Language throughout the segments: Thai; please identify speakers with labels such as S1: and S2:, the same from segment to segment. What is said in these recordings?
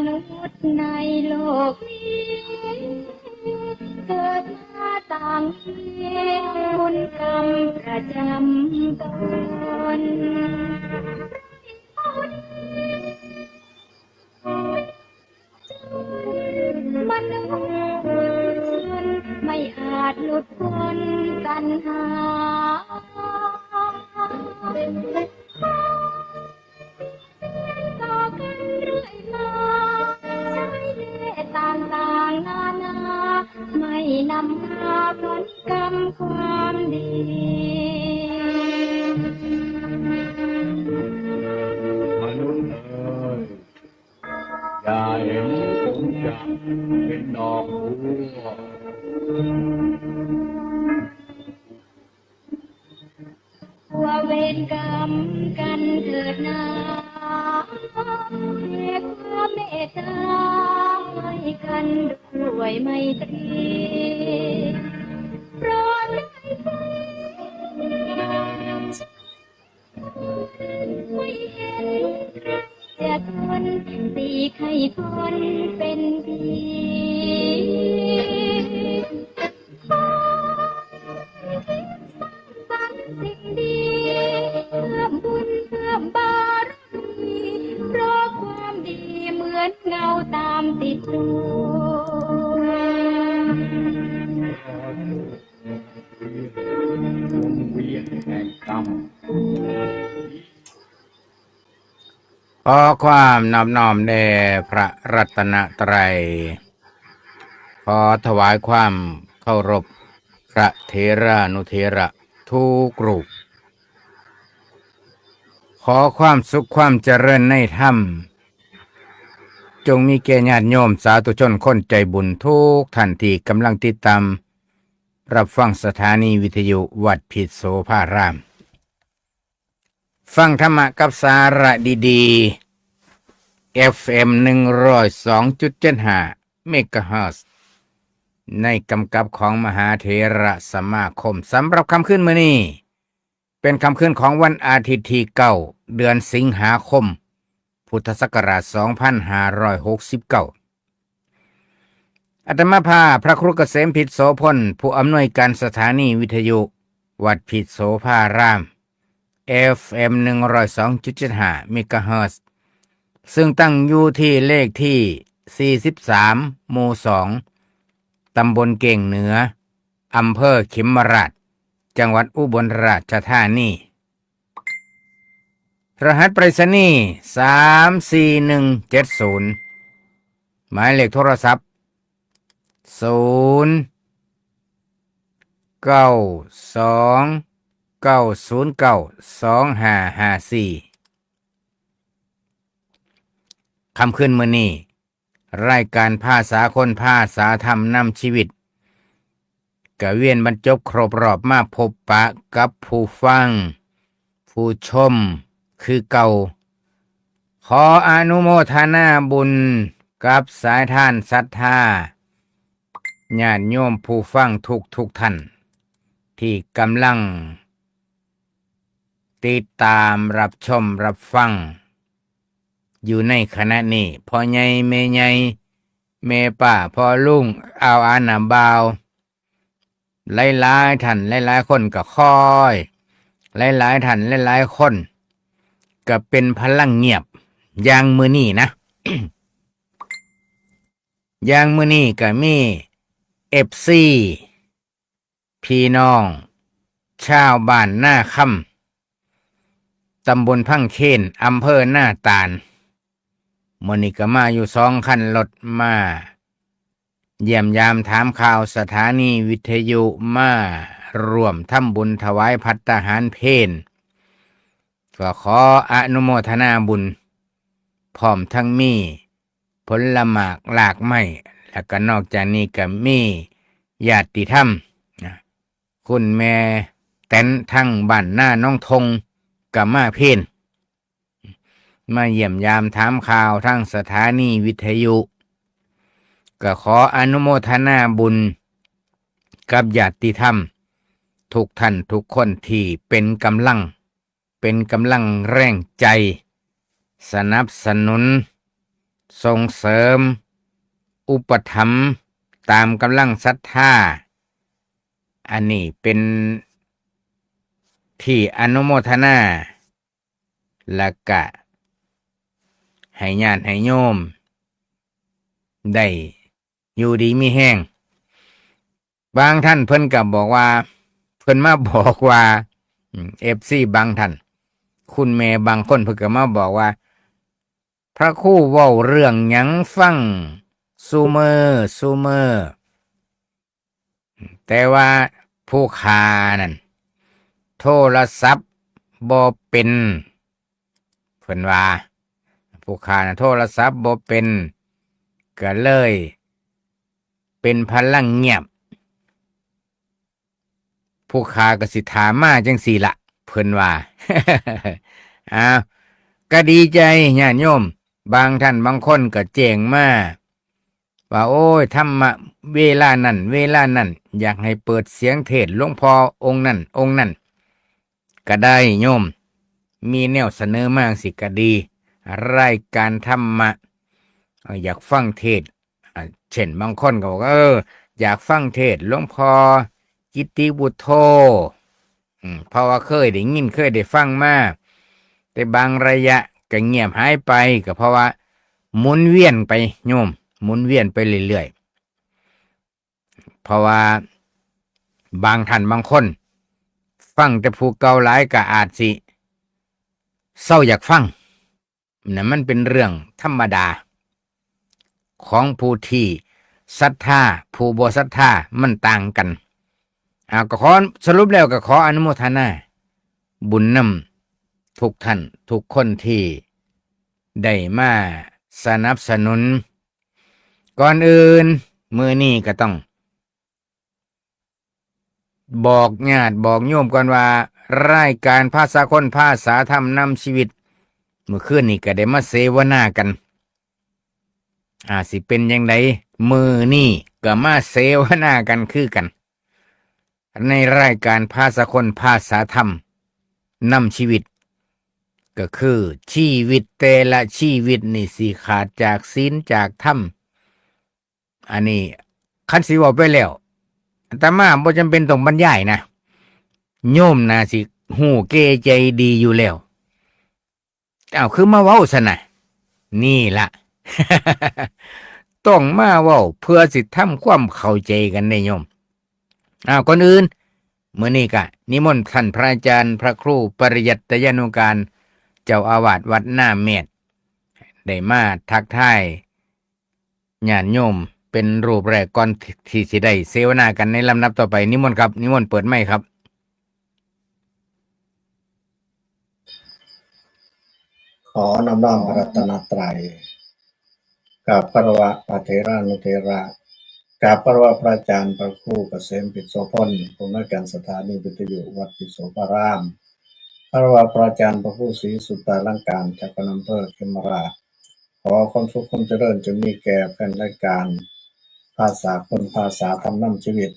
S1: นุษย์ในโลกนี้เกิดมาต่างมีบุญกรรมประจำตนมนุษย์ชนไม่อาจหลุดพ้นตัณหาต่อกันเรื่อยมาใช้เล่ห์ต่างๆนานาไม่นำพาผลกรรมความดี
S2: มนุษย์เอ๋ยอย่าเห็นผมจะเป็นดอกบัว
S1: ว่าเวรกรรมกันเถิดนาเรียกความเมตตาให้กันด้วยไมตรีโปรดได้ไปไม่เห็นใครจะทนตีให้พ้นเป็นผีสร้างสิ่งดีเพิ่มบุญเพิ่มบารมีเพราะความดีเหมือนเงาตามติดตัว
S2: วงเวียนแห่งกรรม
S3: ขอความนอบน้อมแด่พระรัตนตรัยขอถวายความเคารพพระเถรานุเถระทุกรูปขอความสุขความเจริญในธรรมจงมีแก่ญาติโยมสาธุชนคนใจบุญทุกท่านที่กำลังติดตามรับฟังสถานีวิทยุวัดพิษโสภารามฟังธรรมะกับสาระดีๆ FM 102.75 เมกะเฮิรตซ์ในกำกับของมหาเถระสมาคมสำหรับคำขึ้นมื้อนี้เป็นคำขึ้นของวันอาทิตย์ที่9เดือนสิงหาคมพุทธศักราช2569อาตมาภาพพระครูเกษมพิษโสพลผู้อำนวยการสถานีวิทยุวัดพิษโสภาราม FM 102.75 เมกะเฮิรตซ์ซึ่งตั้งอยู่ที่เลขที่43หมู่2ตำบลเก่งเหนืออำเภอขิมราชจังหวัดอุบลราชธานีรหัสไปรษณีย์34170หมายเลขโทรศัพท์0929092554คำขึ้นมื้อนี้รายการภาษาคนภาษาธรรมนำชีวิตกะเวียนบรรจบครบรอบมาพบปะกับผู้ฟังผู้ชมคือเก่าขออนุโมทนาบุญกับสายทานศรัทธาญาติโยมผู้ฟังทุกท่านที่กำลังติดตามรับชมรับฟังอยู่ในขณะนี้พ่อใหญ่แม่ใหญ่แม่ป้าพ่อลุงเอาอาหนาบาวหลายๆท่านหลายๆคนก็คอยหลายๆท่านหลายๆคนก็เป็นพลังเงียบอย่างมื้อนี้นะ อย่างมื้อนี้ก็มี FC พี่น้องชาวบ้านหน้าค่ำตำบลพังเคนอำเภอหน้าตาลมื้อนี้ก็มาอยู่2คันรถมาเยี่ยมยามถามข่าวสถานีวิทยุมาร่วมทำบุญถวายภัตตาหารเพลก็ขออนุโมทนาบุญพร้อมทั้งมีผลหมากหลากไม้แล้วก็นอกจากนี้ก็มีญาติธรรมคุณแม่แตนทั้งบ้านหน้าน้องทงก็มาเพลมาเยี่ยมยามถามข่าวทั้งสถานีวิทยุก็ขออนุโมทนาบุญกับญาติธรรมทุกท่านทุกคนที่เป็นกำลังแรงใจสนับสนุน ส่งเสริม อุปถัมภ์ตามกำลังศรัทธาอันนี้เป็นที่อนุโมทนาและกะให้ญาติให้โยมได้อยู่ดีมีแห้งบางท่านเพิ่นกับบอกว่าเพิ่นมาบอกว่าFC บางท่านคุณแม่บางคนเพิ่นก็มาบอกว่าพระครูเว้าเรื่องหยังฟังซูเมอแต่ว่าผู้ค้านั่นโทรศัพท์บ่เป็นเพิ่นว่าผู้ค้าน่ะโทรศัพท์บ่เป็นก็เลยเป็นพลังเงียบผู้ค้าก็สิถามมาจังสี่ละเพิ่นว่า อ้าวก็ดีใจญาติโยมบางท่านบางคนก็แจ้งมาว่าโอ้ยธรรมะเวลานั้นอยากให้เปิดเสียงเทศน์หลวงพ่อองค์นั้นก็ได้โยมมีแนวเสนอมาสิก็ดีรายการธรรมะอยากฟังเทศน์เช่นบางคนก็บอกอยากฟังเทศน์หลวงพ่อกิตติบุตโธเพราะว่าเคยได้ยินเคยได้ฟังมาแต่บางระยะก็เงียบหายไปก็เพราะว่าหมุนเวียนไปโยมหมุนเวียนไปเรื่อยๆเพราะว่าบางท่านบางคนฟังแต่ผู้เก่าหลายก็อาจสิเศร้าอยากฟังนั่นมันเป็นเรื่องธรรมดาของผู้ที่ศรัทธาผู้บ่ศรัทธามันต่างกันก็ขอสรุปแล้วก็ขออนุโมทนาบุญนำทุกท่านทุกคนที่ได้มาสนับสนุนก่อนอื่นมื้อนี้ก็ต้องบอกญาติบอกโยมก่อนว่ารายการภาษาคนภาษาธรรมนำชีวิตเมื่อคืนนี้ก็ได้มาเสวนากันสิเป็นยังไงมื้อนี้ก็มาเสวนากันคือกันในรายการภาษาคนภาษาธรรมนำชีวิตก็คือชีวิตแต่ละชีวิตนี่สิขาดจากศีลจากธรรมอันนี้คันสิเว้าไปแล้วอาตมาบ่จำเป็นต้องบรรยายนะโยมน่าสิฮู้เกใจดีอยู่แล้วคือมาเว้าซะนะนี่ล่ะ ต้องมาเว้าเพื่อสิทำความเข้าใจกันในโยมก่อนอื่นมื้อนี้ก็นิมนต์ท่านพระอาจารย์พระครูปริยัติยานุการเจ้าอาวาสวัดหน้าเมธได้มาทักทายญาติโยมเป็นรูปแรกก่อนที่สิได้เสวนากันในลำดับต่อไปนิมนต์ครับนิมนต์เปิดไมค์ครับ
S4: ขอนำน้อมพระรัตนตรัยกับพระวะพระเถรานุเถระกับพระวะพระอาจารย์พระครูเกษมปิโสพลผู้อำนวยการสถานีวิทยุวัดปิโสพารามพระวะพระอาจารย์พระครูศรีสุตตาลังการจากอำเภอเขมราชขอความสุขความเจริญจงมีแก่แฟนรายการภาษาคนภาษาธรรมนำชีวิต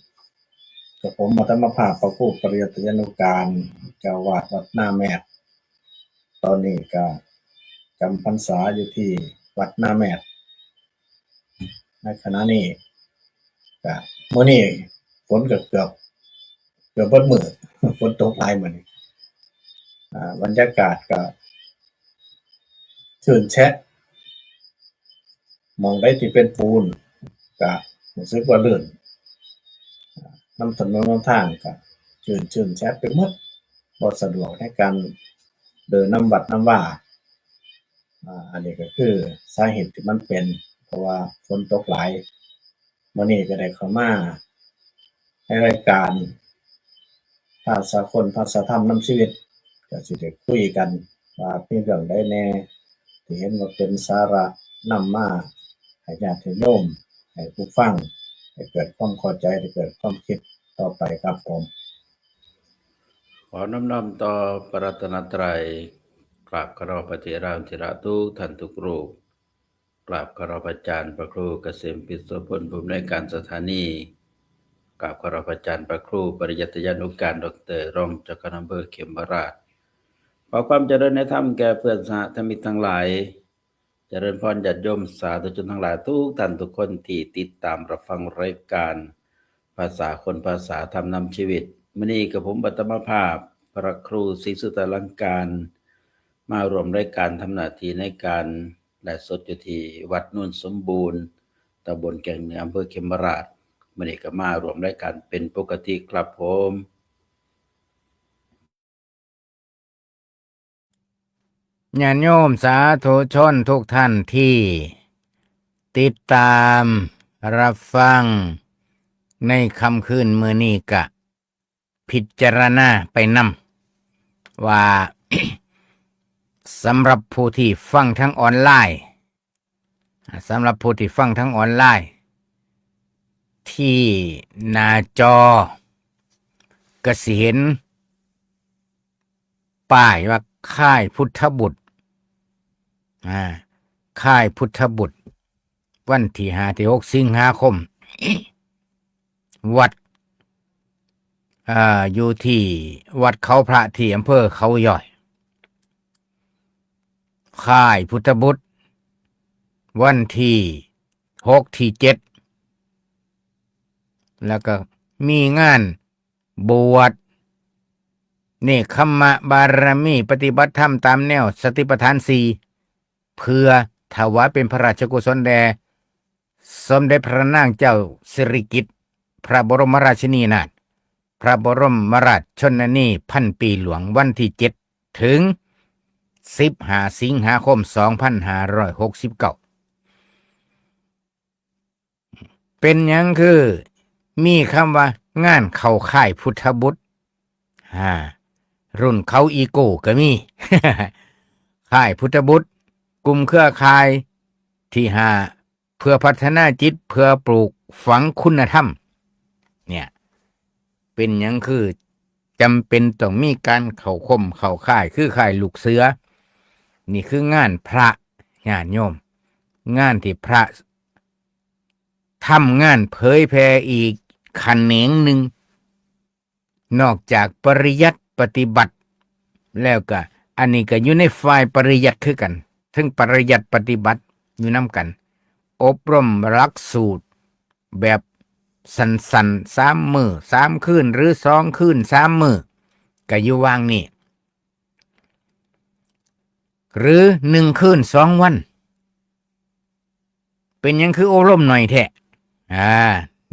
S4: กับผมธรรมภาพพระครูปริยัติยานุการเจ้าวาดวัดหน้าแมธตอนนี้ก็จำพรรษาอยู่ที่วัดหน้าแมธในขณะนี้ก็มื้อนี้ฝนเกือบเบิดมื้อฝนตกหลายมื้อนี้บรรยากาศก็ชื้นแฉะมองได้ที่เป็นปูนก็รู้สึกว่าลื่นน้ำถนนน้ำทางก็ชื้นแฉะไปหมดบ่สะดวกในการเดินน้ำวัดน้ำว่าอันนี้ก็คือสาเหตุที่มันเป็นเพราะว่าฝนตกหลายมื้อนี้ก็ได้เข้ามาในรายการภาษาคนภาษาธรรมนำชีวิตก็สิได้คุยกันว่ามีเรื่องใดแน่ที่เห็นว่าเป็นสาระนำมาให้ญาติโยมให้ผู้ฟังให้เกิดความเข้าใจให้เกิดความคิดต่อไปครับผม
S2: ขอน้อมต่อพระรัตนตรัยกราบเคารพพระเถรานุเถระทุกท่านทุกรูปกราบเคารพอาจารย์พระครูเกษมปิโสพลผู้อำนวยการสถานีกราบเคารพอาจารย์พระครูปริยัติยานุการดร.รองเจ้าคณะอำเภอเขมราชขอความเจริญในธรรมแก่เพื่อนสหธรรมิกทั้งหลาย เจริญพรญาติโยมสาธุชนทั้งหลายทุกท่านทุกคนที่ติดตามรับฟังรายการภาษาคนภาษาธรรมนำชีวิตมื้อนี้กับผมปัตมภาพพระครูศรีสุตลังการมารวมรายการทำหน้าที่ในการและสดอยู่ที่วัดนุ่นสมบูรณ์ตำบลแก่งเหนืออำเภอเขมราชมื้อนี้ก็มารวมรายการเป็นปกติครับผม
S3: ญาติโยมสาธุชนทุกท่านที่ติดตามรับฟังในค่ำคืนมื้อนี้กะพิจารณาไปนำว่า สำหรับผู้ที่ฟังทั้งออนไลน์สำหรับผู้ที่ฟังทั้งออนไลน์ที่หน้าจอก็สิเห็นป้ายว่าค่ายพุทธบุตรค่ายพุทธบุตรวันที่5 ที่ 6 สิงหาคม วัดอยู่ที่วัดเขาพระที่อำเภอเขาย่อยค่ายพุทธบุตรวันที่6 ที่ 7แล้วก็มีงานบวชเนกขัมมะบารมีปฏิบัติธรรมตามแนวสติปัฏฐาน4เพื่อถวายเป็นพระราชกุศลแด่สมเด็จพระนางเจ้าสิริกิติ์พระบรมราชินีนาถพระบรมราชชนนีพันปีหลวงวันที่7 ถึง 15 สิงหาคม 2569เป็นหยังคือมีคำว่างานเข้าค่ายพุทธบุตรรุ่นเขาอีโก้ก็มี ค่ายพุทธบุตรกลุ่มเครือข่ายที่5เพื่อพัฒนาจิตเพื่อปลูกฝังคุณธรรมเนี่ยเป็นหยังคือจำเป็นต้องมีการเข้าค่ายคือค่ายลูกเสือนี่คืองานพระญาติโยมงานที่พระทำงานเผยแผ่อีกแขนงหนึ่งนอกจากปริยัติปฏิบัติแล้วก็อันนี้ก็อยู่ในฝ่ายปริยัติคือกันถึงปริยัติปฏิบัติอยู่นำกันอบรมหลักสูตรแบบสั้นๆ3 มื้อ3 คืนหรือ2 คืน3 มื้อก็อยู่วางนี่หรือ1 คืน 2 วันเป็นหยังคืออบรมหน่อยแท้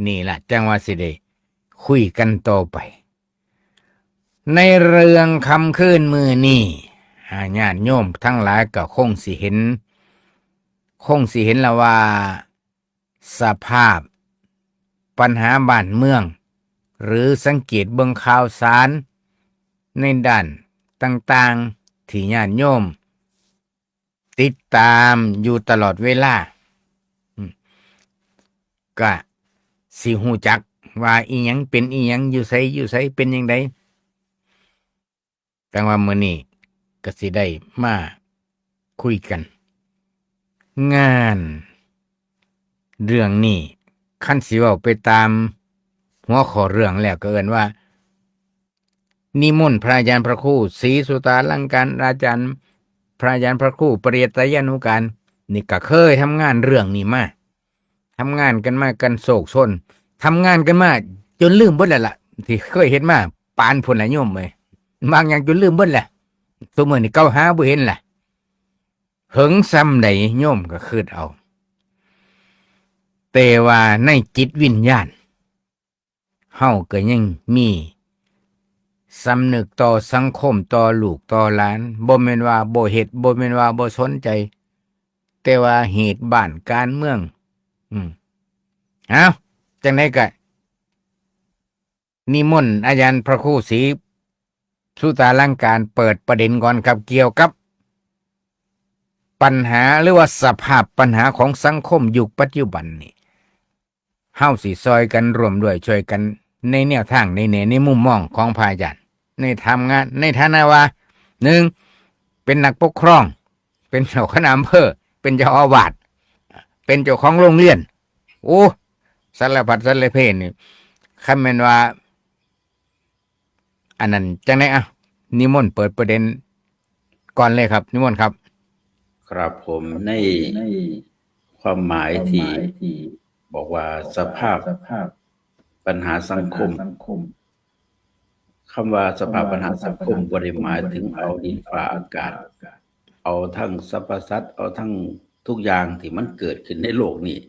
S3: นี่ล่ะจังว่าสิได้คุยกันต่อไปในเรื่องคำคืนมือนี่ญาติโยมทั้งหลายก็คงสิเห็นแล้วว่าสภาพปัญหาบ้านเมืองหรือสังเกตเบิ่งข่าวสารในด้านต่างๆที่ญาติโยมติดตามอยู่ตลอดเวลาก็สิฮู้จักว่าอีหยังเป็นอีหยังอยู่ไสเป็นจังไดแต่ว่ามื้อนี้ก็สิได้มาคุยกันงานเรื่องนี้คันสิเว้าไปตามหัวข้อเรื่องแล้วก็เอิ้นว่านิมนต์พระอาจารย์พระครูศรีสุตาลังการอาจารย์พระอาจารย์พระครูปริยัตยานุการนี่ก็เคยทำงานเรื่องนี้มาทำงานกันมากันโศกซนทำงานกันมาจนลืมเบิดแล้วล่ะที่เคยเห็นมาปานพุ่นละโยมเอ้ยบางอย่างจนลืมเบิดแหละซุมื้อนี้เก่าหาบ่เห็นล่ะหึงซ้ำใดโยมก็คิดเอาแต่ว่าในจิตวิญญาณเฮาก็ยังมีสำนึกต่อสังคมต่อลูกต่อหลานบ่แม่นว่าบ่เฮ็ดบ่แม่นว่าบ่สนใจแต่ว่าเหตุบ้านการเมืองเอาจังได๋ก็นิมนต์อาจารย์พระครูศรีสุตาลังการเปิดประเด็นก่อนครับเกี่ยวกับปัญหาหรือว่าสภาพปัญหาของสังคมยุคปัจจุบันนี่เฮาสิซอยกันร่วมด้วยช่วยกันในแนวทางในมุมมองของพระอาจารย์ในทำงานในฐานะว่า1เป็นนักปกครองเป็นเจ้าคณะอำเภอเป็นเจ้าอาวาสเป็นเจ้าของโรงเรียนโอ้สารพัดสารเพนี่คันแม่นว่าอันนั้นจังได๋นิมนต์เปิดประเด็นก่อนเลยครับนิมนต์ครับ
S2: ครับผมในความหมายที่บอกว่าสภาพปัญหาสังคมคำว่าสภาพปัญหาสังคมบ่ได้หมายถึงเอาดินฟ้าอากาศเอาทั้งสรรพสัตว์เอาทั้งทุกอย่างที่มันเกิดขึ้นในโลกนี้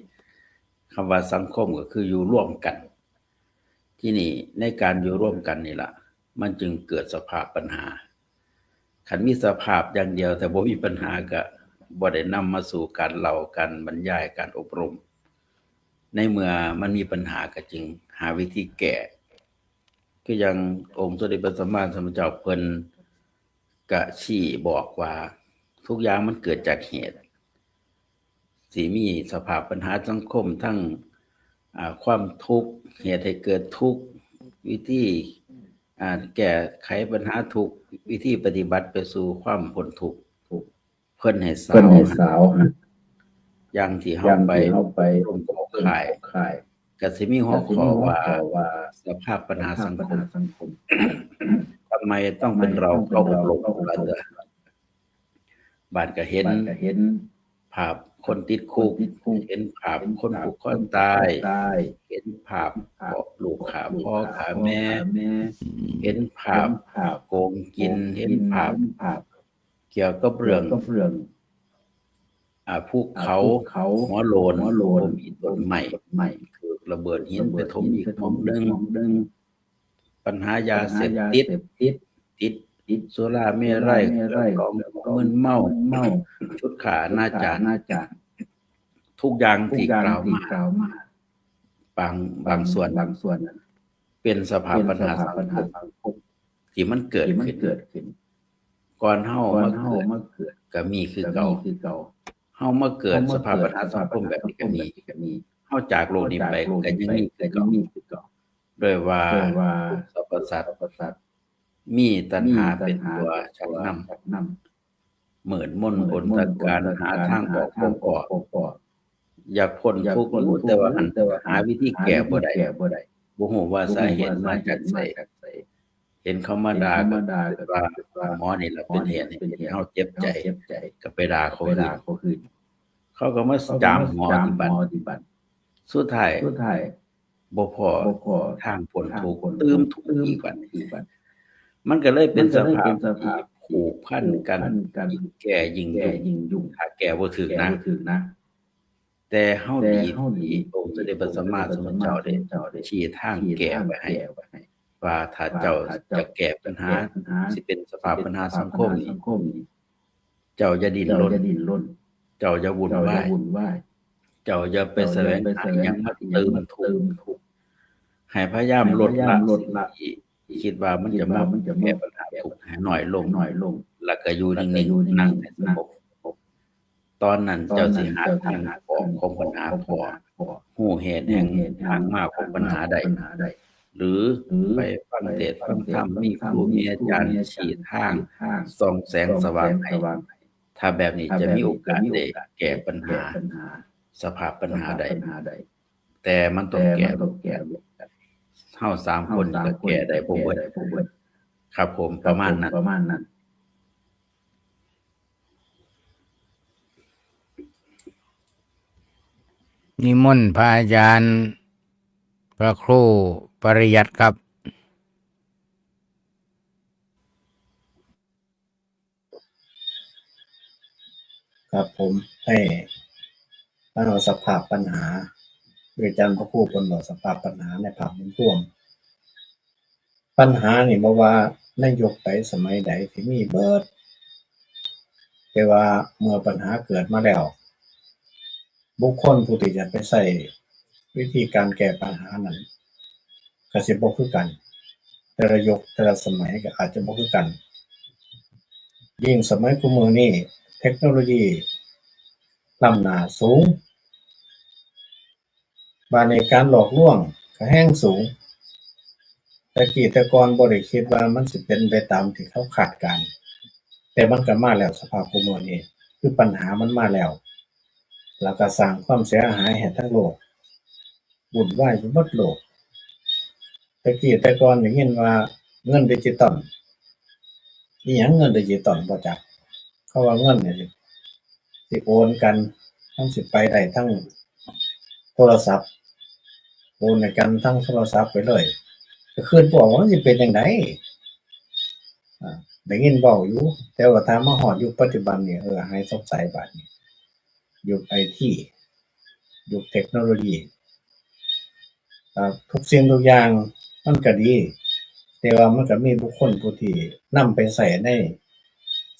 S2: คำว่าสังคมก็คืออยู่ร่วมกันที่นี่ในการอยู่ร่วมกันนี่ล่ะมันจึงเกิดสภาพปัญหาคันมีสภาพอย่างเดียวแต่บ่มีปัญหาก็บ่ได้นำมาสู่การเล่าการบรรยายการอบรมในเมื่อมันมีปัญหาก็จึงหาวิธีแก้คืออย่างองค์สมเด็จพระสัมมาสัมพุทธเจ้าเพิ่นก็ชี้บอกว่าทุกอย่างมันเกิดจากเหตุสิมีสภาพปัญหาสังคมทั้งความทุกข์เหตุให้เกิดทุกข์วิธีแก้ไขปัญหาทุกข์วิธีปฏิบัติไปสู่ความพ้นทุกข์เพิ่นให้สาวอย่างที่เฮาไปร่วมข่ายก็สิมีหัวข้อว่าสภาพปัญหาสังคมทำไมต้องเป็นเราเข้าอบรมล่ะเด้อบ้านก็เห็นภาพคนติดคุกเห็นภาพคนผูกคอตายเห็นภาพลูกฆ่าพ่อฆ่าแม่เห็นภาพโกงกินเห็นภาพเกี่ยวกับเรื่องภูเขาหัวโลนมีต้นไม้ถูกระเบิดหินไปถมอีกหม้องนึงปัญหายาเสพติดสุราเมรัยของมึนเมาชุดขาหน้าจารทุกอย่างที่กล่าวมาบางส่วนเป็นสภาพปัญหาสังคมที่มันเกิดขึ้นก่อนเฮามาเกิดก็มีคือเก่าเฮามาเกิดสภาพปัญหาสังคมแบบนี้ก็มีเฮาจากโลกนี้ไปก็ยังมีคือเก่าด้วยว่าสรรพสัตว์มีตัณหาเป็นตัวชักนำเหมือนมนอนตการหาทางออกอยากพ้นทุกข์รู้แต่ว่าหาวิธีแก้บ่ได้บ่ฮู้ว่าสาเหตุมาจากไสเห็นเขามาด่าก็ว่าหมอนี่ล่ะเป็นเหตุให้เฮาเจ็บใจก็ไปด่าเขาคืนเขาก็มาจามหมอที่บัดสุดท้ายบ่พอทางพ้นทุกข์ตื่มทุกข์อีกบัดมันก็เลยเป็นสภาพที่ผูกพันกันยิ่งแก่ยิ่งยุ่งถ้าแก้บ่ถึกนะแต่เฮาดีองค์สมเด็จพระสัมมาสัมพุทธเจ้าได้ชี้ทางแก้ไว้ให้ว่าถ้าเจ้าจะแก้ปัญหาสิเป็นสภาพปัญหาสังคมนี้เจ้าอย่าดิ้นรนเจ้าอย่าวุ่นวายเจ้าอย่าไปแสวงหาหยังมาเติมทุกข์ให้พยายามลดละคิดว่ามันจะมาแก้ปัญหาทุกข์ให้น้อยลงแล้วก็อยู่นิ่งๆนั่งให้สงบตอนนั้นเจ้าสิหาทางออกของปัญหาพอฮู้เหตุแห่งทางมาของปัญหาใดหรือไปฟังเทศน์ฟังธรรมมีครูมีอาจารย์ชี้ทางส่องแสงสว่างให้ถ้าแบบนี้จะมีโอกาสได้แก้ปัญหาสภาพปัญหาใดแต่มันต้องแก้เฮา3คนก็แก้ได้บ่เบิดครับผมประมาณนั้น
S3: นิมนต์พระอาจารย์พระครูปริยัติครับ
S4: ครับผมให้เอาสภาพปัญหาอาจารย์พระครูเพิ่นบอกสภาพปัญหาในภาพรวมปัญหานี่บ่ว่าในยุคใดสมัยใดที่มีเบิดแต่ว่าเมื่อปัญหาเกิดมาแล้วบุคคลผู้ที่จะไปใช้วิธีการแก้ปัญหานั้นก็สิบ่คือกันแต่ละยุคแต่ละสมัยก็อาจจะบ่คือกันยิ่งสมัยคุมื้อนี้เทคโนโลยีล้ำหน้าสูงบาดนี้การหลอกลวงก็แฮ่งสูงแต่ก่อนบ่ได้คิดว่ามันสิเป็นไปตามที่เขาคาดการณ์แต่มันก็มาแล้วสภาพคุมื้อนี้คือปัญหามันมาแล้วแล้วก็สร้างความเสียหายให้ทั้งโลกวุ่นวายไปหมดโลกแต่ก่อนได้ยินว่าเงินดิจิทัลอิหยังเงินดิจิทัลบ่จักเขาว่าเงินนี่ สิโอนกันทั้งสิไปได้ทั้งโทรศัพท์โอนให้กันทั้งโทรศัพท์ไปเลยก็คืนบอกว่ามันสิเป็นจังไดได้ยินเว้าอยู่แต่ว่าถ้ามาฮอดยุคปัจจุบันนี่หายสงสัยบัดนี้ยุค IT ยุคเทคโนโลยีทุกสิ่งทุกอย่างมันก็ดีแต่ว่ามันก็มีบุคคลผู้ที่นำไปใช้ใน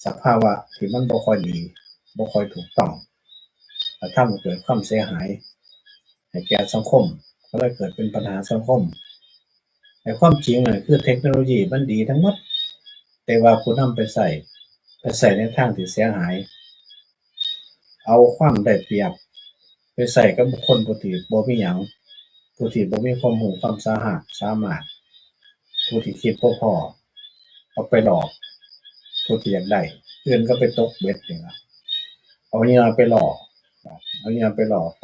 S4: สภาวะที่มันบ่ค่อยดีบ่ค่อยถูกต้องและทำให้เกิดความเสียหายให้แก่สังคมก็เลยเกิดเป็นปัญหาสังคมแต่ความจริงน่ะคือเทคโนโลยีมันดีทั้งหมดแต่ว่าผู้นำไปใช้ในทางที่เสียหายเอาความได้เปรียบไปใช้กับบุคคลผู้ที่บ่มีหยังผู้ที่บ่มีความรู้ความสามารถผู้ที่คิดบ่พอเอาไปหลอกผู้ที่อยากได้เอื่นก็ไปตกเบ็ดนี่ล่ะเอาเหยื่อไปหลอก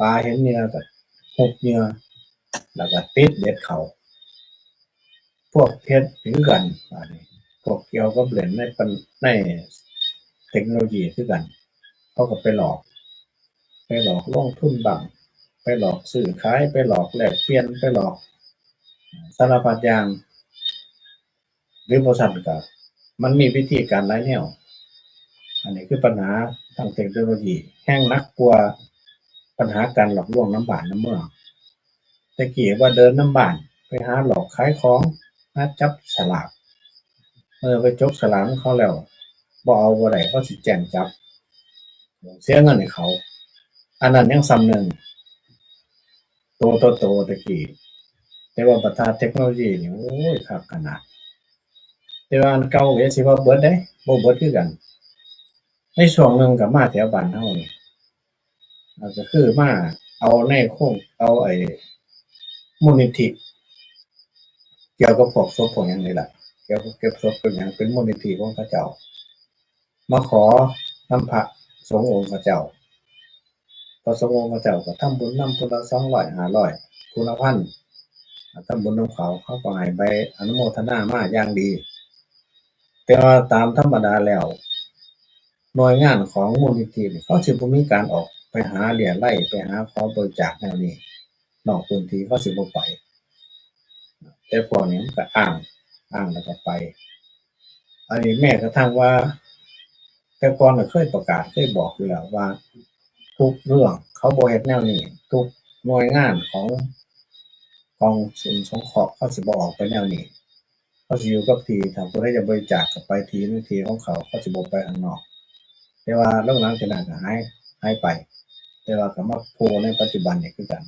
S4: ปลาเห็นเหยื่อก็ฮุบเหยื่อแล้วก็ติดเบ็ดเขาพวกเฮ็ดคือกันบัดนี้พวกเกี่ยวกับเล่นในเทคโนโลยีคือกันเขาก็ไปหลอกลงทุนบ้างไปหลอกซื้อขายไปหลอกแลกเปลี่ยนไปหลอกสารพัดอย่างหรือบ่ซั้นก็มันมีวิธีการหลายแนวอันนี้คือปัญหาทางเทคโนโลยีแฮ่งหนักกว่าปัญหาการหลอกลวงนำบ้านนำเมืองแต่กี้ว่าเดินนำบ้านไปหาหลอกขายของหาจับฉลากไปจกฉลากของเขาแล้วบ่เอาบ่ได้เขาสิแจ้งจับเสียเงินให้เขาอันนั้นยังซ้ำหนึ่งโตตะกี้แต่ว่าบัดท่าเทคโนโลยีนี่โอ้ยคักขนาดแต่ว่าอันเก่าก็สิว่าเบิดเด้บ่เบิดคือกันในช่วงหนึ่งก็มาแถวบ้านเฮานี่ก็คือมาเอาในโครงเอามูลนิธิเกี่ยวกับพวกศพพวกหยังนี่ล่ะเกี่ยวกับเก็บศพเป็นหยังเป็นมูลนิธิของเขาเจ้ามาขอนำพระสงฆ์องค์เขาเจ้าพระสงฆ์องค์เขาเจ้าก็ทำบุญนำคนละ200 500คนละพันทำบุญนำเขาก็ให้ใบอนุโมทนามาอย่างดีแต่ว่าตามธรรมดาแล้วหน่วยงานของมูลนิธินี่เขาสิบ่มีการออกไปหาเรี่ยไร่ไปหาขอบริจาคแนวนี้นอกพื้นที่เขาสิบ่ไปแต่พวกนี้มันก็อ้างแล้วก็ไปอันนี้แม้กระทั่งว่าแต่ก่อนก็เคยประกาศเคยบอกอยู่แล้วว่าทุกเรื่องเขาบ่เฮ็ดแนวนี้ทุกหน่วยงานของศูนย์สงเคราะห์เขาสิบ่ออกไปแนวนี้เขาสิอยู่กับที่ถ้าผู้ใดจะบริจาคก็ไปที่นู้นที่ของเขาสิบ่ไปข้างนอกแต่ว่าหลังจากนั้นก็หายไปแต่ว่าก็มาโผล่ในปัจจุบันนี่คือกัน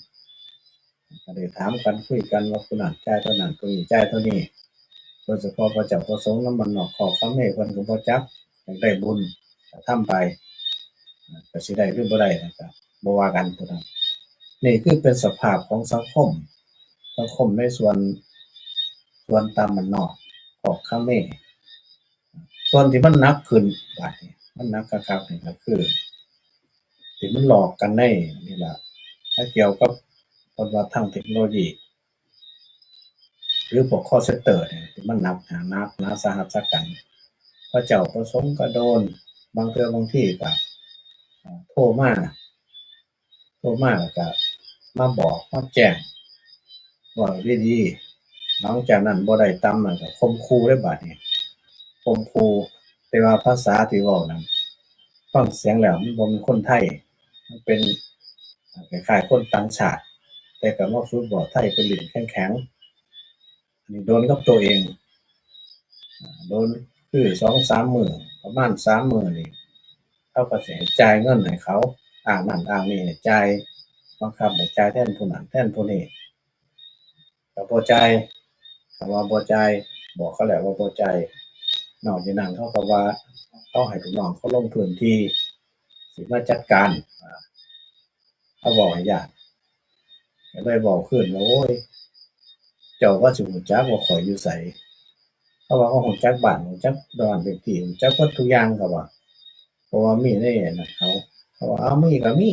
S4: ก็ได้ถามกันคุยกันว่าผู้นั้นจ่ายเท่านั้นผู้นี้จ่ายเท่านี้โดยเฉพาะพระเจ้าประสงค์นำมันนอกขอบพระเมตเพิ่นก็บ่จักอยากได้บุญก็ทำไปก็สิได้หรือบ่ได้นะครับบ่ว่ากันตัวนั้นนี่คือเป็นสภาพของสังคมในส่วนตามมันนอกขอบพระเมตส่วนที่มันหนักขึ้นบัดนี้มันหนักคักๆนี่ก็คือที่มันหลอกกันในนี่ล่ะถ้าเกี่ยวกับว่าทางเทคโนโลยีหรือพวก call center เนี่ยที่มันหนักสาหัสสากันพระเจ้าประสงค์ก็โดนบางเทื่อบางทีก็โทรมาแล้วก็มาบอกมาแจ้งว่าดีๆหลังจากนั้นบ่ได้ตามนั้นก็ข่มขู่เลยบัดนี้ข่มขู่แต่ว่าภาษาที่เว้านั้นฟังเสียงแล้วมันบ่แม่นคนไทยมันเป็นคล้ายๆคนต่างชาติแต่ก็มาฝึกเว้าไทยเป็นลิ้นแข็งๆอันนี้โดนกับตัวเองโดนคือ 2-3 มื้อประมาณ3มื้อนี่เขาก็สิให้จ่ายเงินให้เขาอ้างนั่นอ้างนี่ให้จ่ายบังคับให้จ่ายแทนผู้นั้นแทนผู้นี้ก็บ่จ่ายถ้าว่าบ่จ่ายบอกเขาแล้วว่าบ่จ่ายนอกจากนั้นเขาก็ว่าเขาให้ลูกน้องเขาลงพื้นที่สิมาจัดการเขาบอกให้ญาติก็เลยเว้าขึ้นว่าโอ้ยเจ้าว่าสิรู้จักว่าข้อยอยู่ไสเขาว่าเขารู้จักบ้านรู้จักดอนเลขที่รู้จักเบิดทุกอย่างก็ว่าเพราะว่ามีในนั้นเขาว่าอ้าวมีก็มี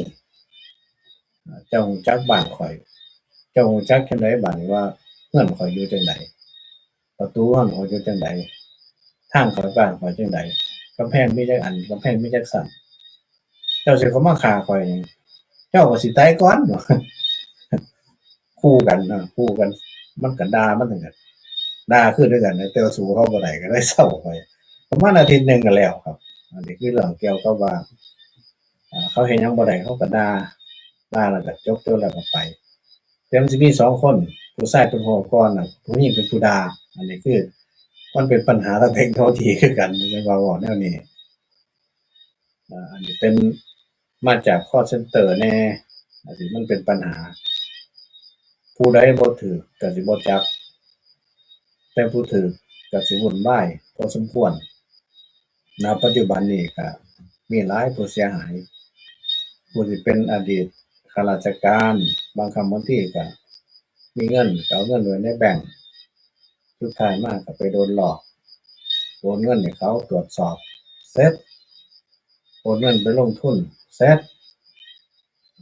S4: เจ้ารู้จักบ้านข้อยเจ้ารู้จักจั่งใดบัดนี้ว่าเรือนข้อยอยู่จั่งใดประตูเรือนข้อยอยู่จั่งใดทางเข้าบ้านข้อยจั่งใดกำแพงมีจักอันกำแพงมีจักสั้น จ้าสิเขามาฆ่าข่อยนี่เจ้าก็สิตายก่อนคู่กันนะคู่กันมันก็ด่ามันถึงกันด่าขึ้นด้วยกันแต่ว่าสู้เขาบ่ได้ก็เลยเศร้าไปประมาณอาทิตย์หนึงก็แล้วครับอันนี้คือเรื่องเกี่ยวกับว่าเขาเฮ็ดหยังบ่ได้เขาก็ด่าแล้วก็จบแล้วก็ไปแต่มันสิมี2คนผู้ชายเป็นหัวก่อนน่ะผู้หญิงเป็นผู้ด่าอันนี้คือมันเป็นปัญหาทางเทคโนโลยีคือกันจังว่าเว้าแนวนี้อันนี้เป็นมาจาก call center แน่อันนี้มันเป็นปัญหาผู้ใดบ่ถูกก็สิบ่จับแต่ผู้ถูกก็สิวุ่นวายพอสมควรณปัจจุบันนี้ก็มีหลายผู้เสียหายผู้ที่เป็นอดีตข้าราชการบางครั้งบางทีก็มีเงินก็เอาเงินไว้ในแบงก์สุดท้ายมาก็ไปโดนหลอกโอนเงินให้เขาตรวจสอบเสร็จโอนเงินไปลงทุนเสร็จ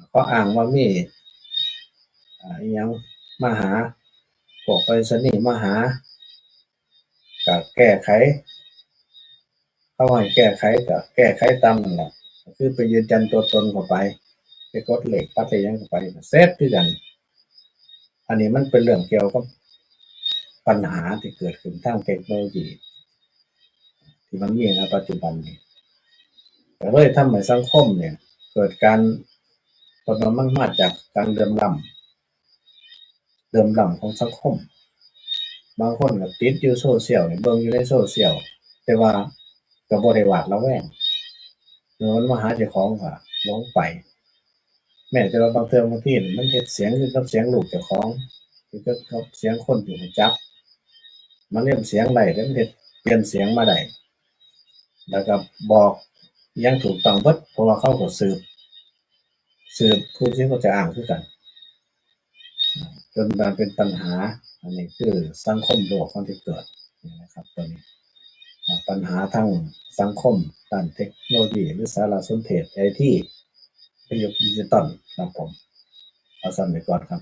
S4: เขาอ้างว่ามีอิหยังมาหาพวกไปรษณีย์มาหาก็แก้ไขเขาให้แก้ไขก็แก้ไขตามนั่นแหละก็คือไปยืนยันตัวตนเข้าไปไปกดเลขปัดอะไรหยังเข้าไปเสร็จคือกันอันนี้มันเป็นเรื่องเกี่ยวกับปัญหาที่เกิดขึ้นทางเทคโนโลยีที่มันมีณปัจจุบันนี้ก็เลยทำให้สังคมเนี่ยเกิดการมันมาจากการเดิมล้ำของสังคมบางคนก็ติดอยู่โซเชียลเนี่ยเบิ่งอยู่ในโซเชียลแต่ว่าก็บ่ได้หวาดระแวงเมื่อมันมาหาเจ้าของก็หลงไปแม้แต่ว่าบางเทื่อบางทีมันเฮ็ดเสียงคือกับเสียงลูกเจ้าของคือกับเสียงคนที่รู้จักมันเรียนเสียงได้แล้วมันเฮ็ดเปลี่ยนเสียงมาได้แล้วก็บอกอยังถูกต้องเบิดเพราะว่าเขาก็สืบผู้ที่เขาจะอ้างคือกันจนมันเป็นปัญหาอันนี้คือสังคมโลกมันที่เกิดนะครับตอนนี้ปัญหาทางสังคมด้านเทคโนโลยีหรือสารสนเทศไอทีประยุกต์ดิจิตอลครับผมเอาสั้นไปก่อนครับ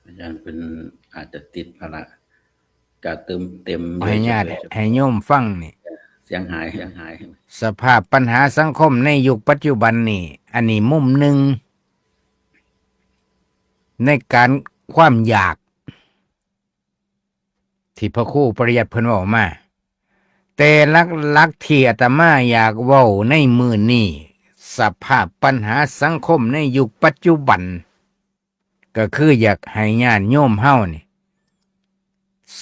S2: อาจารย์เป็นอาจจะติดภาระการเติมเต็ม
S3: ให้ญาติให้โยมฟังนี่
S2: เสียงหาย
S3: สภาพปัญหาสังคมในยุคปัจจุบันนี่อันนี้มุมหนึ่งในการความอยากที่พระครูปริยัติเพิ่นบอกมาแต่ลักที่อาตมาอยากเว้าในมื้อนี้สภาพปัญหาสังคมในยุคปัจจุบันก็คืออยากให้ญาติโยมเฮานี่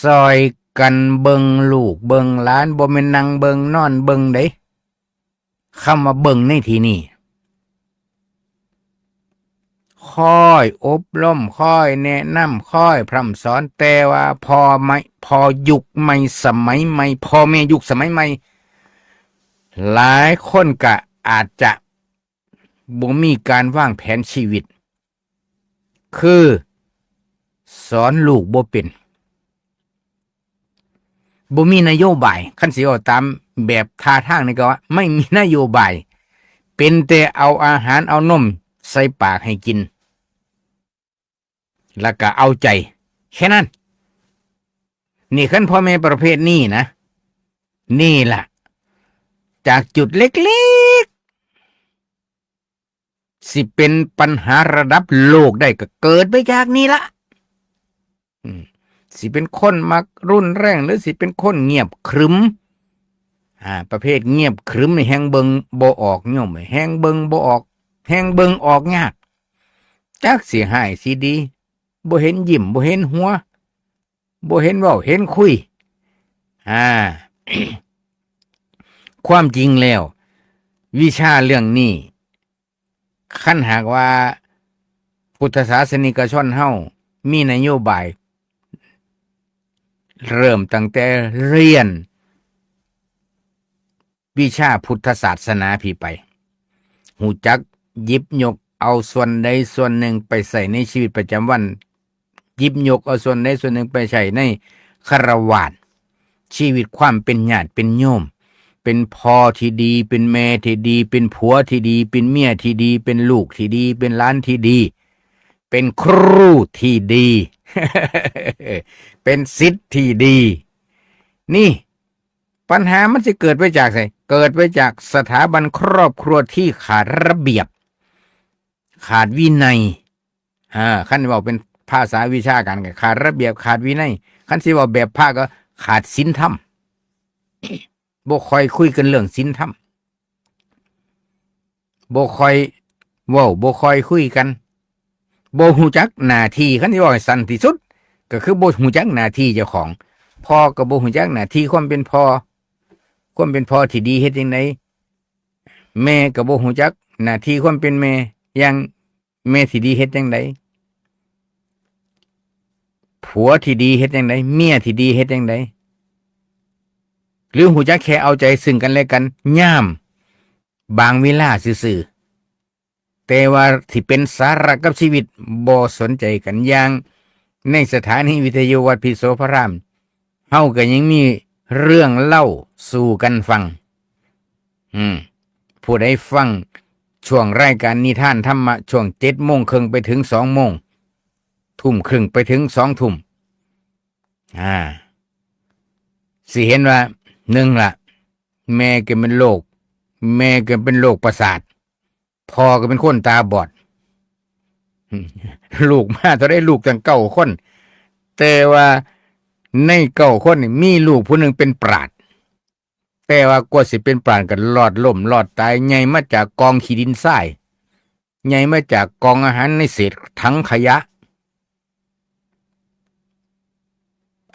S3: ซอยกันเบิงลูกเบิงหลานบ่แม่นนั่งเบิงนอนเบิงเด้คำว่าเบิงในที่นี้ค่อยอบรมค่อยแนะนำค่อยพร่ำสอนแต่ว่าพอยุคใหม่สมัยใหม่พอแม่ยุคสมัยใหม่หลายคนก็อาจจะบ่มีการวางแผนชีวิตคือสอนลูกบ่เป็นบ่มีนโยบายคันสิเอาตามแบบท่าทางนี่ก็ว่าไม่มีนโยบายเป็นแต่เอาอาหารเอานมใส่ปากให้กินแล้วก็เอาใจแค่นั้นนี่คันพ่อแม่ประเภทนี้นะนี่ล่ะจากจุดเล็กๆสิเป็นปัญหาระดับโลกได้ก็เกิดไปจากนี้ละสิเป็นคนมักรุนแรงหรือสิเป็นคนเงียบขรึมประเภทเงียบขรึมในแหงเบิงบ่ออกโยมแหงเบิงบ่ออกแหงเบิงออกยากจักสิหายสิดีบ่เห็นยิ้มบ่เห็นหัวบ่เห็นเว้าเห็นคุยความจริงแล้ววิชาเรื่องนี้คันหากว่าพุทธศาสนิกชนเฮามีนโยบายเริ่มตั้งแต่เรียนวิชาพุทธศาสนาพี่ไปหูจักหยิบยกเอาส่วนใดส่วนหนึ่งไปใส่ในชีวิตประจำวัน หยิบยกเอาส่วนใดส่วนหนึ่งไปใช้ในคฤหัสถ์ชีวิตความเป็นญาติเป็นโยมเป็นพ่อที่ดีเป็นแม่ที่ดีเป็นผัวที่ดีเป็นเมียที่ดีเป็นลูกที่ดีเป็นหลานที่ดีเป็นครูที่ดี เป็นศิษย์ที่ดี นี่ปัญหามันจะเกิดไปจากไสเกิดไปจากสถาบันครอบครัวที่ขาดระเบียบขาดวินัยขั้นบอกเป็นภาษาวิชาการก็ขาดระเบียบขาดวินัยขั้นสิว่าแบบภาคก็ขาดศีลธรรม บ่ค่อยคุยกันเรื่องศีลธรรมบ่ค่อยเว้าบ่ค่อยคุยกันบ่ฮู้จักหน้าที่คันสิว่าให้สั้นที่สุดก็คือบ่ฮู้จักหน้าที่เจ้าของพ่อก็บ่ฮู้จักหน้าที่ความเป็นพ่อที่ดีเฮ็ดจังไดแม่ก็บ่ฮู้จักหน้าที่ความเป็นแม่อย่างแม่ที่ดีเฮ็ดจังไดผัวที่ดีเฮ็ดจังไดเมียที่ดีเฮ็ดจังไดหรือหูจักแค่เอาใจซึ่งกันและกันย่ามบางเวลาซื่อๆแต่ว่าที่เป็นสาระกับชีวิตบ่สนใจกันอย่างในสถานีวิทยุวัดพิโสพารามเฮาก็ยังมีเรื่องเล่าสู่กันฟังผู้ใดฟังช่วงรายการนิทานธรรมะช่วง7:30ไปถึง20:00 20:30ไปถึง20:00สิเห็นว่าหนึ่งล่ะแม่ก็เป็นโรคประสาทพ่อก็เป็นคนตาบอดลูกมาเท่าได้ลูกตั้ง9 คนแต่ว่าใน9 คนนี่มีลูกผู้หนึ่งเป็นปราชญ์แต่ว่ากว่าสิเป็นปราชญ์ก็รอดล่มรอดตายใหญ่มาจากกองขี้ดินทรายใหญ่มาจากกองอาหารในเศษถังขยะ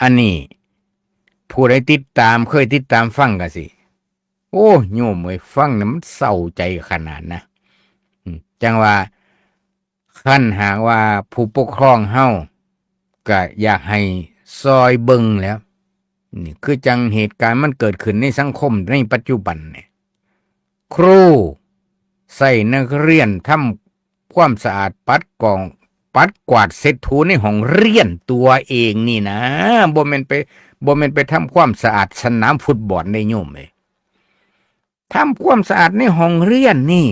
S3: อันนี้ผู้ใดติดตามเคยติดตามฟังกันสิโอ้โยมเอ้ยฟังน่ะมันเศร้าใจขนาดนะจังว่าคันหากว่าผู้ปกครองเฮาก็อยากให้ซอยเบิ่งแล้วนี่คือจังเหตุการณ์มันเกิดขึ้นในสังคมในปัจจุบันเนี่ยครูใส่นักเรียนทำความสะอาดปัดกวาดเช็ดถูในห้องเรียนตัวเองนี่นะบ่แม่นไปทำความสะอาดสนามฟุตบอลในโยมเลยทำความสะอาดในห้องเรียนนี่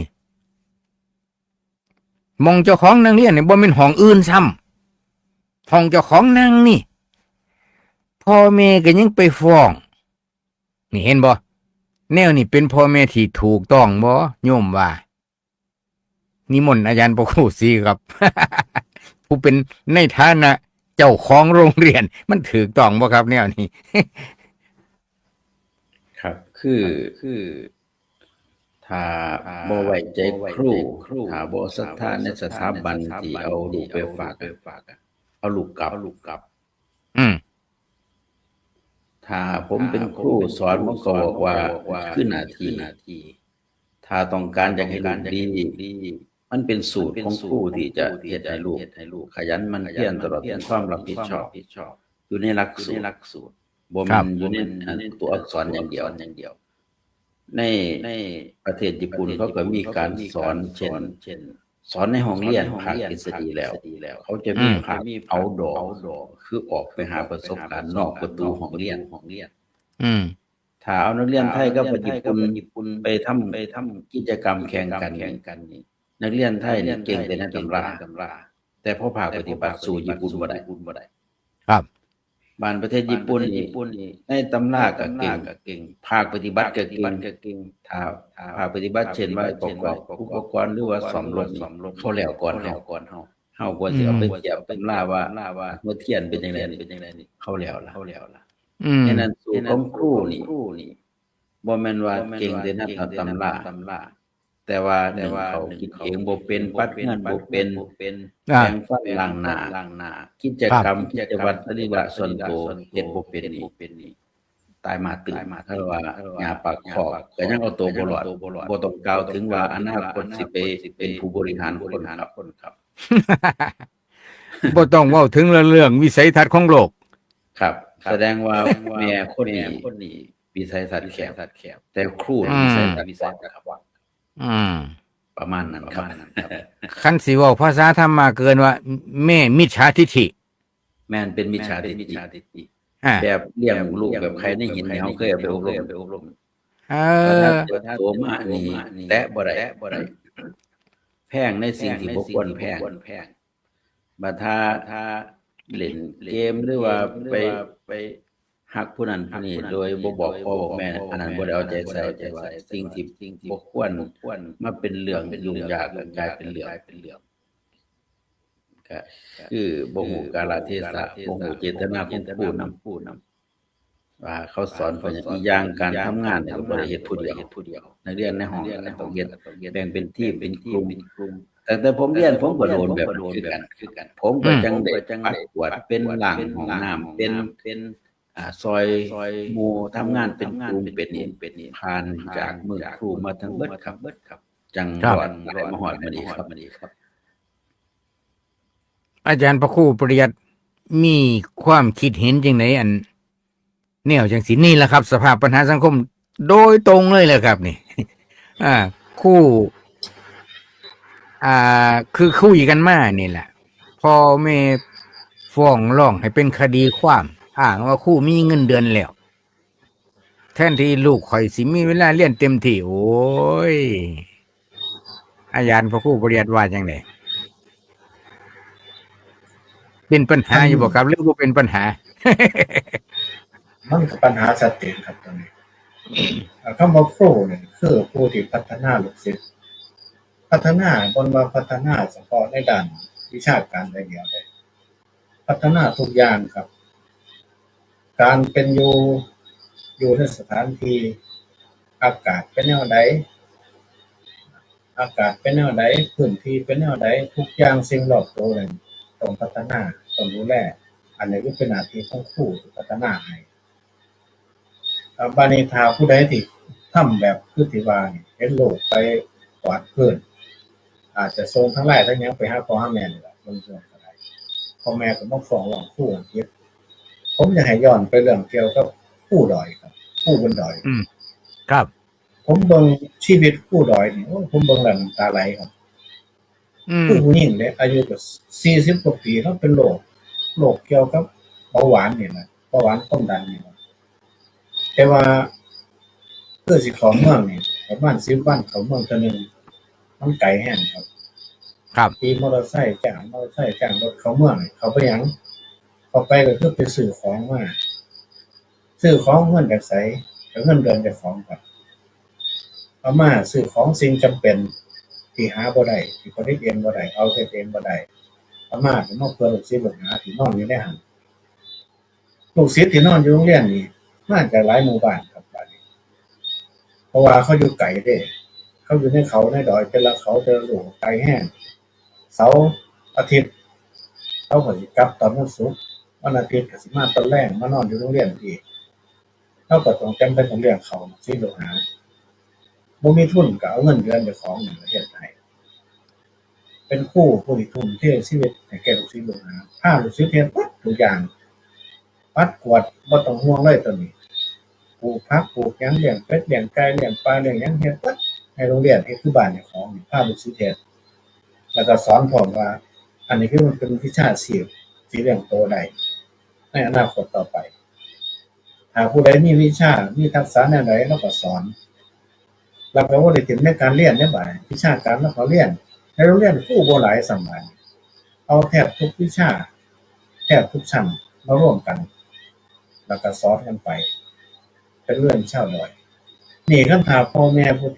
S3: มองเจ้าของนั่งเรียนนี่บ่แม่นห้องอื่นซ้ำห้องเจ้าของนั่งนี่พ่อแม่ก็ยังไปฟ้องนี่เห็นบ่แนวนี่เป็นพ่อแม่ที่ถูกต้องบ่โยมว่านิมนต์อาจารย์ปกครูศรีครับ ผู้เป็นในฐานะเจ้าของโรงเรียนมันถูกต้องบ่ครับแนวนี้
S2: ครับคือถ้าบ่ไว้ใจครูถ้าบ่ศรัทธาในสถาบันที่เอาลูกไปฝากเอาลูกกลับถ้าผมเป็นครูสอนผมก็บอกว่าคือหน้าที่ถ้าต้องการอยากให้ลูกดีมันเป็นสูตรของครูที่จะเฮ็ดให้ลูกขยันหมั่นเพียรตลอดถึงความรับผิดชอบอยู่ในหลักสูตรบ่แม่นอยู่ในตัวอักษรอย่างเดียวในประเทศญี่ปุ่นเขาก็มีการสอนเช่นสอนในห้องเรียนภาคทฤษฎีแล้วเขาจะมีภาคเอาท์ดอร์คือออกไปหาประสบการณ์นอกประตูห้องเรียนถ้าเอานักเรียนไทยกับญี่ปุ่นไปทำกิจกรรมแข่งกันนี่นักเรียนไทยเนี่ยเก่งแต่ในตำราแต่พอภาคปฏิบัติสู่ญี่ปุ่นบ่ได้
S3: ครับ
S2: บ้านประเทศญี่ปุ่นนี่ในตำราก็เก่งภาคปฏิบัติก็เก่งถ้าภาคปฏิบัติเช่นว่าประกอบอุปกรณ์หรือว่าซ่อมรถเขาแล้วก่อนเฮาควรสิเอาไปเทียบตำราว่าเมื่อเทียนเป็นจังไดนี่เขาแล้วล่ะฉะนั้นสูตรของครูนี่บ่แม่นว่าเก่งแต่ในตำราแต่ว่าเขาคิดเองบ่เป็นปัดงานบ่เป็นแข่งฟันล้างหน้ากิจกรรมกิจวัตรปฏิบัติส่วนตัวเฮ็ดบ่เป็นนี่ตายมาตื่นถ้าว่าหญ้าปากคอกก็ยังเอาตัวบ่รอดบ่ต้องกล่าวถึงว่าอนาคตสิไปเป็นผู้บริหารคนครับ
S3: บ่ต้องเว้าถึงเรื่องวิสัยทัศน์ของโลก
S2: ครับแสดงว่าแม่คนนี้วิสัยทัศน์แคบแต่ครูวิสัยทัศน์ครับประมาณนั้นครับ
S3: คันสิเว้าภาษาธรรมะเกินว่าแม่มิจฉาทิฐิ
S2: แม่นเป็นมิจฉาทิฏฐิแบบเลี้ยงลูกแบบใครในหินเนี่ยเขาเคยเอาไปอบรม
S3: เอ
S2: ว่าถ้า
S3: อ
S2: เติบโตมานี่แตะบ่ได้แพงในสิ่งที่บ่ควรแพงบัดถ้าเล่นเกมหรือว่าไปฮักผู้นั้นผู้นี้โดยบ่บอกพ่อบอกแม่อันนั้นบ่ได้เอาใจใส่แต่ว่าสิ่งที่บ่ควรมาเป็นเรื่องยุ่งยากก็กลายเป็นเรื่องก็คือบ่ฮู้กาลเทศะบ่ฮู้เจตนาของผู้นำว่าเขาสอนเพิ่นอีกอย่างการทำงานเนี่ยก็บ่ได้เฮ็ดผู้เดียวนักเรียนในห้องก็ต้องเฮ็ดแบ่งเป็นทีมเป็นกลุ่มแต่ผมเรียนผมก็โดนแบบนั้นคือกันผมก็จังได้ประกวดเป็นล้างห้องน้ำเป็นซอยหมู่ทำงานเป็นกลุ่มเป็นนี่ผ่านจากมือครูมาทั้งเบิดครับจังรอดมาฮอดมื้อนี้ครับ
S3: อาจารย์พระครูปริยัติมีความคิดเห็นจังไหนอันแนวจังสินี่แหละครับ สภาพปัญหาสังคมโดยตรงเลยแหละครับนี่ คู่คือคุยกันมานี่แหละพ่อแม่ฟ้องร้องให้เป็นคดีความอ้างว่าคู่มีเงินเดือนแล้วแทนที่ลูกข่อยสิมีเวลาเรียนเต็มที่โอ้ยอาจารย์พระครูปริยัติว่าจังไดเป็นปัญหาอยู่บ่ครับหรือบ่เป็นปัญหา
S4: มันก็ปัญหาชัดเจนครับตรงนี้คำว่าครูเนี่ยคือผู้ที่พัฒนาลูกศิษย์พัฒนาบนว่าพัฒนาเฉพาะในด้านวิชาการได้เดียวเลยพัฒนาทุกอย่างครับการเป็นอยู่ในสถานที่อากาศเป็นแนวใดพื้นที่เป็นแนวใดทุกอย่างสิ่งรอบตัวเลยต้องพัฒนาต้องดูแลอันนี้ก็เป็นหน้าที่ของครูที่พัฒนาให้บานิทาผู้ใดที่ทำแบบคือที่ว่านี่เห็นโลกไปกวาดพื้นอาจจะส่งทั้งหลายทั้งยังไปหาพ่อหาแม่นี่แหละบางส่วนก็ได้พ่อแม่ก็มาฟ้องร้องครูอังกฤษผมอยากให้ย้อนไปเรื่องเกี่ยวกับครูดอยครับครูบนดอย
S3: ครับ
S4: ผมเบิ่งชีวิตครูดอยนี่โอ้ผมเบิ่งแล้วน้ำตาไหลครับครูผู้หญิงเนี่ยอายุก็40กว่าปีแล้วเป็นโรคเกี่ยวกับเบาหวานนี่แหละเบาหวานความดันนี่แหละแต่ว่าเพื่อสิเข้าเมืองนี่ประมาณ10วันเข้าเมืองเทื่อนึงมันไกลแฮงครับ
S3: ครับ
S4: ขี่มอเตอร์ไซค์จ้างรถเข้าเมืองนี่เขาไปหยังเขาไปก็คือไปซื้อของมาซื้อของเงินจากไสก็เงินเดือนจากของครับเอามาซื้อของสิ่งจำเป็นที่หาบ่ได้ที่ผลิตเองบ่ได้เอาเฮ็ดเองบ่ได้เอามาถึงมาเพื่อลูกศิษย์ลูกหาที่นอนอยู่ในหั้นลูกศิษย์ที่นอนอยู่โรงเรียนนี่มาจากหลายหมู่บ้านครับบัดนี้เพราะว่าเขาอยู่ไกลเด้เขาอยู่ในเขาในดอยแต่ละเขาแต่ละลูกไกลแฮงเสาร์อาทิตย์เขาก็สิกลับตอนวันศุกร์วันอาทิตย์ก็สิมาตอนแลงมานอนอยู่โรงเรียนอีกเขาก็ต้องจำเป็นต้องเลี้ยงเขาศิษย์ลูกหาบ่มีทุนก็เอาเงินเดือนเจ้าของนี่มาเฮ็ดให้เป็นครูผู้ที่ทุ่มเทชีวิตให้แก่ลูกศิษย์ลูกหาพาลูกศิษย์เฮ็ดหมดทุกอย่างปัดกวาดบ่ต้องห่วงเลยตัวนี้ปลูกผักปลูกหยังเลี้ยงเป็ดเลี้ยงไก่เลี้ยงปลาเลี้ยงหยังเฮ็ดหมดให้โรงเรียนเฮ็ดคือบ้านเจ้าของนี่พาลูกศิษย์เฮ็ดแล้วก็สอนพร้อมว่าอันนี้คือมันเป็นวิชาชีพที่เลี้ยงโตได้ในอนาคตต่อไปถ้าผู้ใดมีวิชามีทักษะแนวใดเราก็สอนแล้วก็บ่ได้ถึงในการเรียนได้บ่วิชาการแล้วก็เรียนในโรงเรียนครูบ่หลายสำหรับเอาแทบทุกวิชาแทบทุกชั้นมาร่วมกันแล้วก็สอนกันไปเป็นเรื่องชาวดอยนี่คันถ้าพ่อแม่ผู้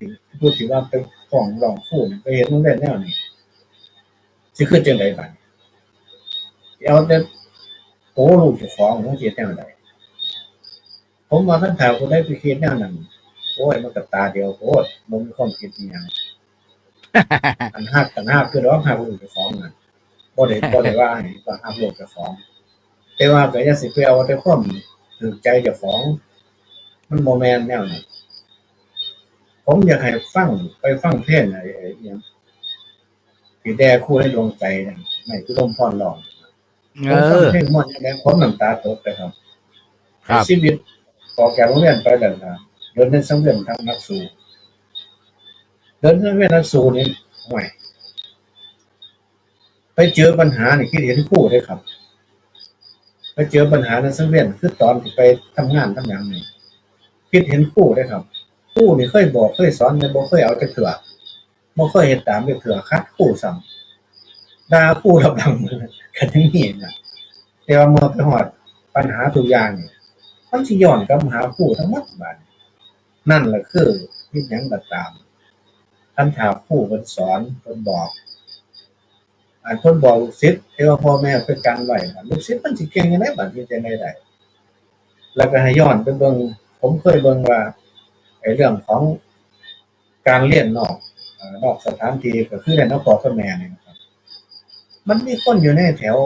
S4: ที่ว่าไปฟ้องร้องครูไปเฮ็ดโรงเรียนแนวนี้สิคือจังได๋บัดเอาแต่โตลูกเจ้าของมันสิเฮ็ดแนวใดผมว่าคันถ้าผู้ใดไปคิดแนวนั้นโอ้ยมันก็ตาเดียวโพดบ่มีความคิดอิหยัง อันฮักคือดอกฮักลูกเจ้าของน่ะบ่ได้ว่าให้ว่าฮักลูกเจ้าของแต่ว่าก็อย่าสิไปเอาแต่ความถูกใจเจ้าของมันบ่แม่นแนวนั้นผมอยากให้ฟังเพลงไอ้อิหยังที่แด่คู่ในดวงใจนั่นไม่คือลมพรร้องผมฟังเพลงม่วนจังได๋ผมน้ำตาตกเลยครับชีวิตออกจากโรงเรียนไปแล้วนะเดินในสังเวียนทางนักสู้เดินในสังเวียนนักสู้นี่ห่วยไปเจอปัญหานี่คิดเห็นคู่เด้ครับ เจอปัญหาในสังเวียนคือตอนที่ไปทำงานทำอย่างนี้คิดเห็นครูได้ครับครูนี่เคยบอกเคยสอนแต่บ่เคยเอาจักเทื่อบ่เคยเฮ็ดตามจักเทื่อคัดครูซ้ำด่าครูรับหลังกันทั้งนี้น่ะแต่ว่าเมื่อไปฮอดปัญหาทุกอย่างนี่มันสิย้อนกลับมาหาครูทั้งหมดบัดนั่นแหละคือเฮ็ดหยังก็ตามคันถ้าครูเพิ่นสอนเพิ่นบอกเพิ่นบอกลูกศิษย์แต่ว่าพ่อแม่เป็นกันไว้ลูกศิษย์มันสิเก่งจังได๋บัดนี้จังได๋ได้แล้วก็ให้ย้อนไปเบิ่งผมเคยเบิ่งว่าไอ้เรื่องของการเรียนนอกสถานที่ก็คือเรียนนอกพ่อกับแม่นี่นะครับมันมีคนอยู่ในแถว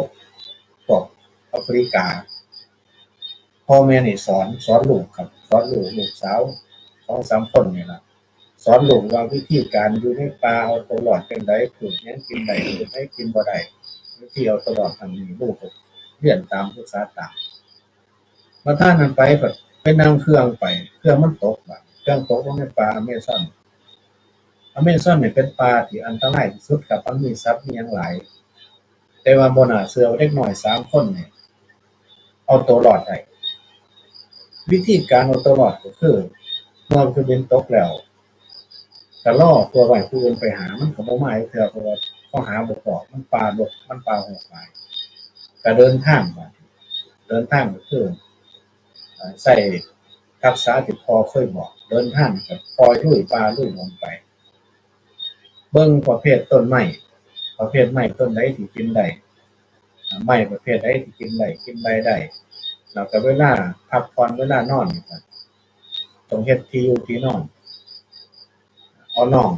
S4: พวกแอฟริกาพ่อแม่นี่สอนลูกครับสอนลูกสาว2-3คนนี่ล่ะสอนลูกว่าวิธีการอยู่ในป่าเอาตัวรอดจังได๋ปลูกหยังกินได้ปลูกให้กินบ่ได้วิธีเอาตัวรอดทางนี้ลูกก็เรียนตามศึกษาตามมาท่านนั้นไปนั่งเครื่องไปเครื่องมันตกบัดเครื่องตกลงในป่าอเมซอนนี่เป็นป่าที่อันตรายที่สุดครับมันมีสัตว์มีหยังหลายแต่ว่าบ่น่าเชื่อว่าเด็กน้อย3คนนี่เอาตัวรอดได้วิธีการเอาตัวรอดก็คือเมื่อเครื่องบินตกแล้วก็ล่อตัวไว้ผู้อื่นไปหามันก็บ่มาอีกเทื่อเพราะว่าเขาหาบ่พอมันป่ารกมันป่าโหดหลายก็เดินทางก็คือใส่ทักษะที่พ่อเคยบอกเดินทางกับปล่อยลุยป่าลุยลงไปเบิ่งประเภทต้นไม้ต้นใดที่กินได้ไม้ประเภทใดที่กินใบได้แล้วก็เวลาพักผ่อนเวลานอนนี่ครับต้องเฮ็ดที่อยู่ที่นอนเอาน้อง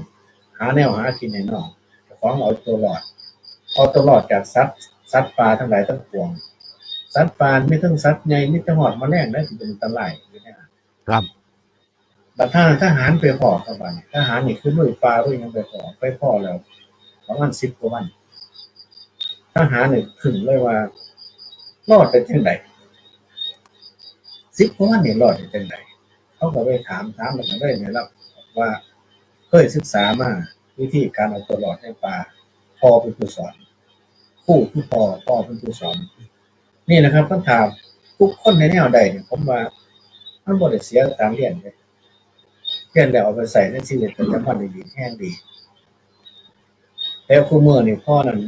S4: หาแนวหากินให้น้องเจ้าของเอาตัวรอดจากสัตว์ป่าทั้งหลายทั้งปวงสัตว์ป่ามีทั้งสัตว์ใหญ่มีทั้งหอดแมลงและที่เป็นอันตรายอยู่เนี่ย
S3: ครับ
S4: บัดทหารไปพ้อครับบัดนี้ทหารนี่คือลุยป่าลุยหยังไปพ้อแล้วประมาณ10กว่าวันทหารนี่ขึ้นเลยว่ารอดได้จังได๋10กว่าวันนี่รอดได้จังได๋เขาก็ไปถามแล้วก็ได้เนี่ยรับว่าเคยศึกษามาวิธีการเอาตัวรอดในป่าพ่อเป็นผู้สอนครูคือพ่อเป็นผู้สอนนี่นะครับคำถามทุกคนในแนวใดเนี่ยผมว่ามันบ่ได้เสียการเรียนเดะเรียนแล้วเอาไปใช้ในชีวิตประจำวันได้ดีแฮงดีแล้วคุมื้อนี่พ่อนั้น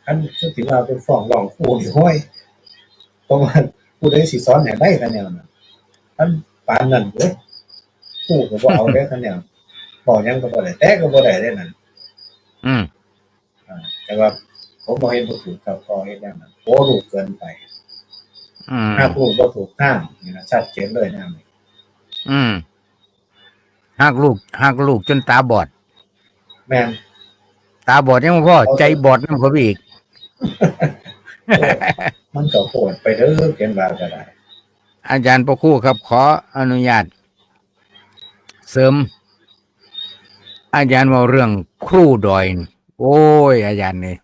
S4: คันคือสิว่าเป็นฟ้องร้องครูนี่โอ้ยเพราะว่าผู้ใดสิสอนให้ได้คะแนนน่ะคันปานนั้นเด้อครูก็บ่เอาเด้คะแนนบอกหยังก็บ่ได้แต่ก็บ่ได้เด้นั่น
S3: อืม
S4: แต่ว่าผมบ่เห็นบ่ถูกครับพอเฮ็ดแนวนั้นโอ้ลูกเกินไป ถ้าพูดบ่ถูกทางนี่นะชัดเจนเลยนะนี่
S3: อืมหักลูกจนตาบอด
S4: แม่น
S3: ตาบอดยังบ่พอใจบอดนำเขาไปอีก
S4: มันก็โหดไปเด้อเขียนว่าก็ได้
S3: อาจารย์ประครูครับขออนุญาตเสริม อาจารย์เว่าเรื่องครูดอยนี่โอ้ย อาจารย์นี่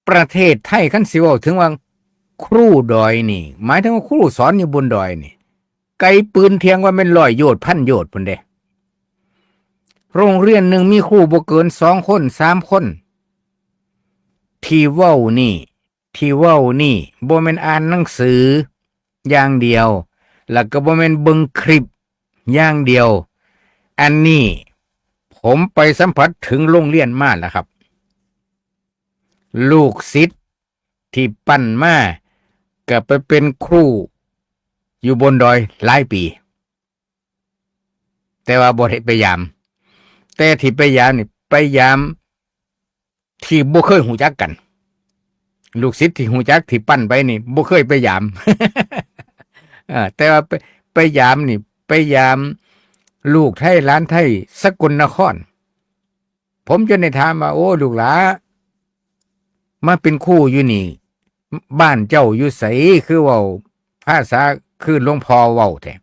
S3: ประเทศไทยคันสิเว้าถึงว่าครูดอยนี่ หมายถึงว่าครูสอนอยู่บนดอยนี่ ไกลปืนเทียงว่าแม่น100 โยชน์1,000 โยชน์พุ่นเด้โรงเรียนหนึ่งมีครูบ่เกิน2 คน 3 คนที่เว้านี่บ่แม่นอ่านหนังสืออย่างเดียวแล้วก็บ่แม่นเบิ่งคลิปอย่างเดียวอันนี้ผมไปสัมผัสถึงโรงเรียนมาแล้วครับลูกศิษย์ที่ปั้นมาก็ไปเป็นครูอยู่บนดอยหลายปีแต่ว่าบ่ได้ไปยามแต่ที่ไปยามนี่ไปยามที่บ่เคยหูจักกันลูกศิษย์ที่หูจักที่ปั้นไปนี่บ่เคยไปยาม แต่ว่าไปยามนี่ไปยามลูกไทยหลานไทยสกลนครผมจนได้ถามว่าโอ้ลูกหลามาเป็นครูอยู่นี่บ้านเจ้าอยู่ไสคือเว้าภาษาคือหลวงพ่อเว้าแท้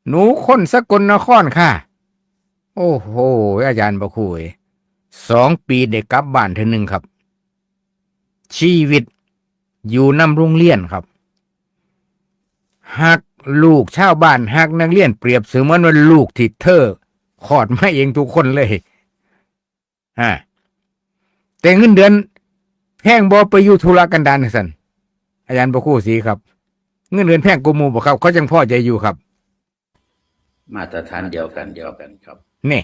S3: หนูคนสกลนครค่ะโอ้โหอาจารย์บ่คุย2 ปีได้กลับบ้านเทื่อนึงครับชีวิตอยู่นำโรงเรียนครับหักลูกชาวบ้านหักนักเรียนเปรียบเสมือนว่าลูกที่เธอคลอดมาเองทุกคนเลยแต่เงินเดือนแพ งบ่ไปอยู่ธุรกันดารซั่นอาจารย์พระครูศรีครับ เงินเดือนแพงกว่าหมู่บ่ครับเขาจังพอใจอยู่ครับ
S2: มาตรฐานเดียวกันครับ
S3: นี่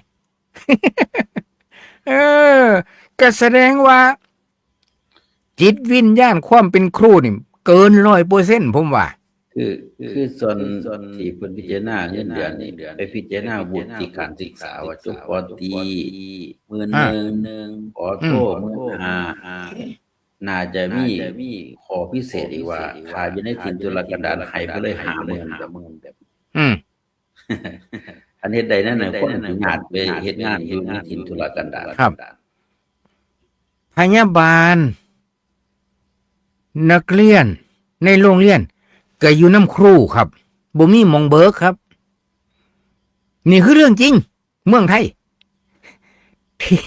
S3: เออก็แสดงว่า จิตวิญญาณความเป็นครูนี่เกิน100%ผมว่า
S2: คือส่วนที่เพิ่นพิจารณาเงินเดือนนี่ไปพิจารณาวุฒิการศึกษาว่าจบปตรี11,000ปอโท15,000น่าจะมีข้อพิเศษอีกว่าถ้าอยู่ในถิ่นทุรกันดารให้ไปเลย50,000แบบ
S3: อืม
S2: อันเฮ็ดได้นั่นน่ะคนญาติไปเฮ็ดงานอยู่ในถิ่นทุรกันดาร
S3: ครับ พยาบาล นักเรียนในโรงเรียนก็อยู่น้ำครูครับบ่มีหมองเบิกครับ นี่คือเรื่องจริง เมืองไทย ที่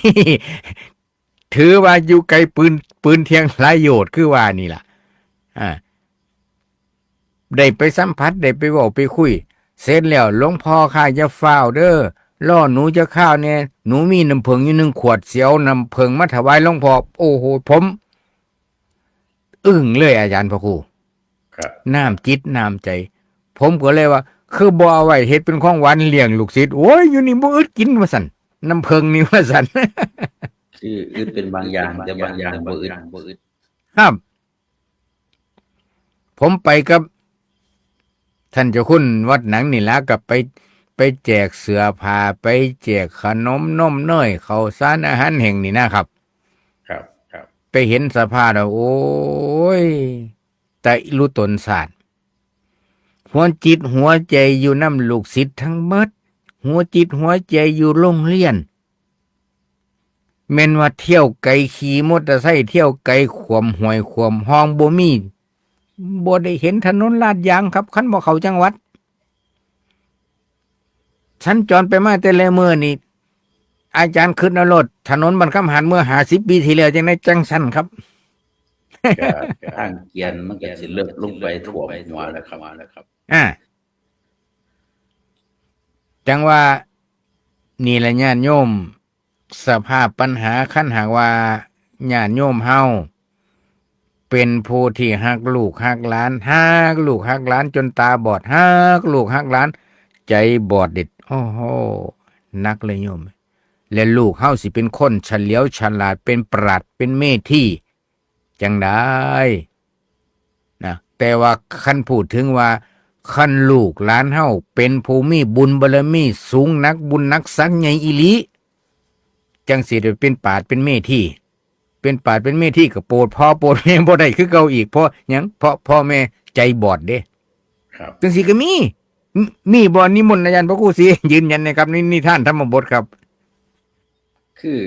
S3: ถือว่าอยู่ไกลปืนเทียงหลายโยชน์คือว่านี่ล่ะได้ไปสัมผัสได้ไปเว้าไปคุย เสร็จแล้วหลวงพ่อข้าจะฟ้าวเด้อล่อหนูจะข้าวเนี่ยหนูมีน้ำเพิงอยู่1 ขวดเสียวน้ำเพิงมาถวายหลวงพ่อโอ้โหผมอึ้งเลยอาจารย์พระครู
S2: ครับ
S3: น้ำจิตน้ำใจ ผมก็เลยว่า คือบ่เอาไว้เฮ็ดเป็นของหวานเลี้ยงลูกศิษย์โอ้ยอยู่นี่บ่อึดกินว่าซั่นน้ำเพิงนี่ว่าซั่น
S2: คืออึดเป็นบางอย่างแต่บางอย่างบ่อึด
S3: ครับ ผมไปกับ ท่านเจ้าคุณวัดหนังนี่ละกับไปแจกเสื้อผ้าไปแจกขนมนมเนยข้าวสารอาหารแห่งนี่นะครับ
S2: ครับ
S3: ไปเห็นสภาพแล้วโอ้ยแต่รู้ตนศาสตร์หัวจิตหัวใจอยู่น้ำลูกศิษย์ทั้งหมดหัวจิตหัวใจอยู่โรงเรียนแม่นว่าเที่ยวไกลขี่มอเตอร์ไซค์เที่ยวไกลขวมห่วยขวมห้องบ่มีบ่ได้เห็นถนนลาดยางครับคันบ่เข้าจังหวัดฉันจรไปมาแต่ละมื้อนี่อาจารย์ขึ้นเอารถถนนบรรคำหารเมื่อ50 ปีที่แล้วจังได๋จังซั่นครับ
S2: ก็ทางเกียนมันก็สิเลิกลงไปท่วมหัวแล้วครับ
S3: จังว่านี่แหละญาติโยมสภาพปัญหาคันหากว่าญาติโยมเฮาเป็นผู้ที่ฮักลูกฮักหลานฮักลูกฮักหลานจนตาบอดฮักลูกฮักหลานใจบอดเด็ดโอ้โหนักเลยโยมและลูกเฮาสิเป็นคนเฉลียวฉลาดเป็นปราชญ์เป็นเมธีจังได้นะแต่ว่าคันพูดถึงว่าคันลูกหลานเฮาเป็นผู้มีบุญบารมีสูงนักบุญนักสักใหญ่อีหลีจังสิได้เป็นปราชญ์เป็นเมธีเป็นปราชญ์เป็นเมธีก็โปรดพ่อโปรดแม่บ่ได้คือเก่าอีกเพราะหยังเพราะพ่อแม่ใจบอดเด้
S2: ครับ
S3: จังสิก็มีบ่นิมนต์อาจารย์พระครูศรียืนยันนะครับนี่นิทานธรรมบทครับ
S2: คือ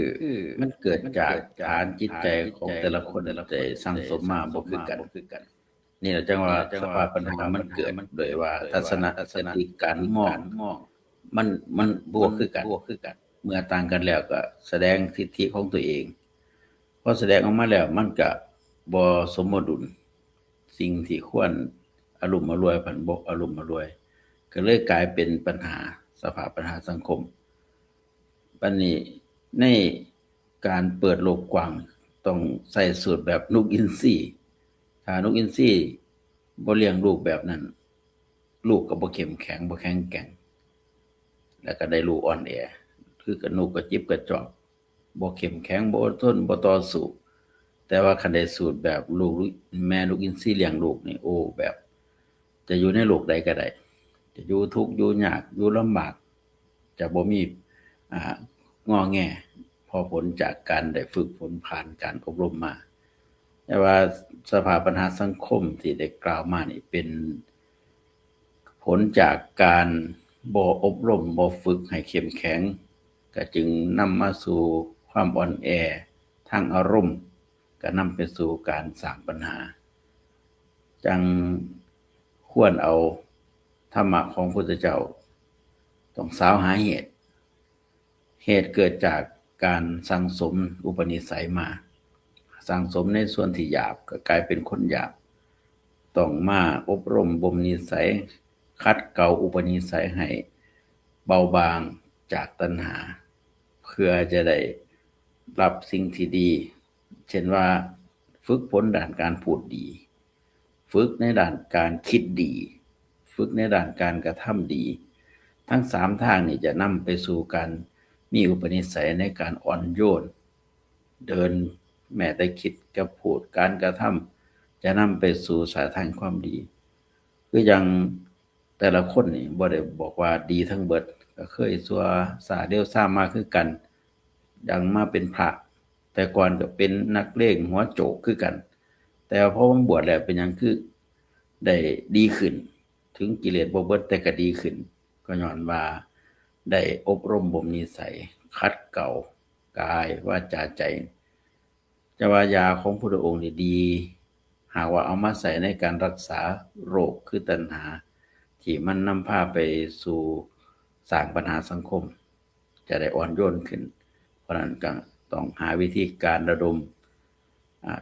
S2: มันเกิดจากฐานจิตใจของแต่ละคนใจสั่งสมมาบ่คือกันนี่แหละจังว่าสภาพปัญหามันเกิดโดยว่าทัศนคติการมองมันบวกคือกันเมื่อต่างกันแล้วก็แสดงสิทธิของตัวเองพอแสดงออกมาแล้วมันก็บ่สมดุลสิ่งที่ควรอารมณ์อรวยผันบ่อารมณ์อรวยก็เลยกลายเป็นปัญหาสภาพปัญหาสังคมบัดนี้ในการเปิดโลกกว้างต้องใส่สูตรแบบนกอินทรีถ้านกอินทรีบ่เลี้ยงลูกแบบนั้นลูกก็บ่เข้มแข็งบ่แข็งแกร่งแล้วก็ได้ลูกอ่อนแอคือกับนกกระจิบกระจอกบ่เข้มแข็งบ่อดทนบ่ต่อสู้แต่ว่าคันได้สูตรแบบลูกแม่นกอินทรีเลี้ยงลูกนี่โอ้แบบจะอยู่ในโลกใดก็ได้จะอยู่ทุกข์อยู่ยากอยู่ลำบากจะบ่มีงอแงพอผลจากการได้ฝึกฝนผ่านการอบรมมาแต่ว่าสภาพปัญหาสังคมที่ได้กล่าวมานี่เป็นผลจากการบ่อบรมบ่ฝึกให้เข้มแข็งก็จึงนำมาสู่ความอ่อนแอทางอารมณ์ก็นำไปสู่การสร้างปัญหาจังควรเอาธรรมะของพระพุทธเจ้าต้องสาวหาเหตุเกิดจากการสั่งสมอุปนิสัยมาสั่งสมในส่วนที่หยาบก็กลายเป็นคนหยาบต้องมาอบรมบ่มนิสัยคัดเกลาอุปนิสัยให้เบาบางจากตัณหาเพื่อจะได้รับสิ่งที่ดีเช่นว่าฝึ ฝึกฝนด้านการพูดดี ฝึกในด้านการคิดดี ฝึกในด้านการกระทำดี ทั้ง3ทางนี้จะนำไปสู่การมีอุปนิสัยในการอ่อนโยนเดินแม้แต่คิดกับพูดการกระทำจะนำไปสู่สายทางความดีคืออย่างแต่ละคนนี่บ่ได้บอกว่าดีทั้งเบิดก็เคยซัวซาเดียวซ่ามาคือกันดังมาเป็นพระแต่ก่อนก็เป็นนักเลงหัวโจกคือกันแต่พอมาบวชแล้วเป็นหยังคือได้ดีขึ้นถึงกิเลสบ่เบิดแต่ก็ดีขึ้นก็ย้อนว่าได้อบรมบ่มนิสัยขัดเกลากายวาจาใจจะว่ายาของพุทธองค์นี่ดีหากว่าเอามาใส่ในการรักษาโรคคือตัณหาที่มันนำพาไปสู่สร้างปัญหาสังคมจะได้อ่อนโยนขึ้นเพราะนั้นก็ต้องหาวิธีการระดม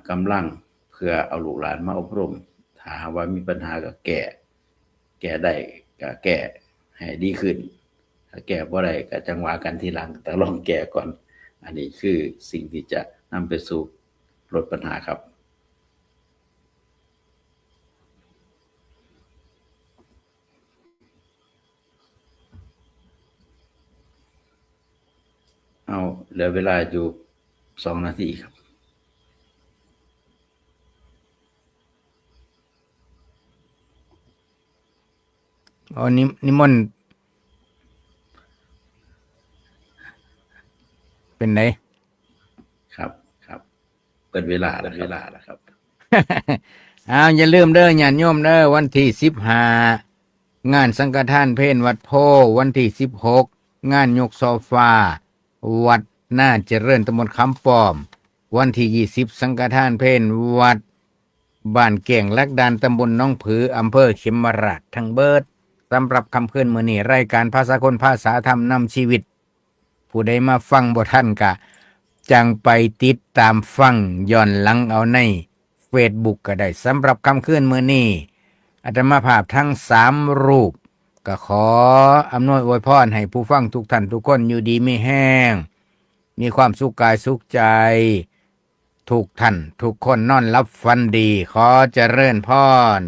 S2: กำลังเพื่อเอาลูกหลานมาอบรมถ้าว่ามีปัญหาก็แก้ได้ก็แก้ให้ดีขึ้นถ้าแก้บ่ได้ก็จังว่ากันทีหลังแต่ลองแก้ก่อนอันนี้คือสิ่งที่จะนำไปสู่ลดปัญหาครับเอาเหลือเวลาอยู่2 นาทีครับ
S3: นิมนต์เป็นไง
S2: ครับเปิดเวลาแล้วครับ
S3: อ้าวอย่าลืมเด้อญาติโยมเด้อวันที่15งานสังฆทานเพลวัดโพวันที่16งานยกโซฟาวัดน่าเจริญตำบลคำป้อมวันที่20สังฆทานเพลวัดบ้านแก่งลักดานตำบลหนองผืออำเภอเขมราชทั้งเบิดสำหรับคำคืนมื้อนี้รายการภาษาคนภาษาธรรมนำชีวิตผู้ใดมาฟังบ่ทันกะจังไปติดตามฟังย้อนหลังเอาในFacebook ก็ได้สำหรับคำคืนมื้อนี้อาตมาภาพทั้ง3รูปก็ขออำนวยอวยพรให้ผู้ฟังทุกท่านทุกคนอยู่ดีมีแห้งมีความสุขกายสุขใจทุกท่านทุกคนนอนรับฝันดีขอเจริญพร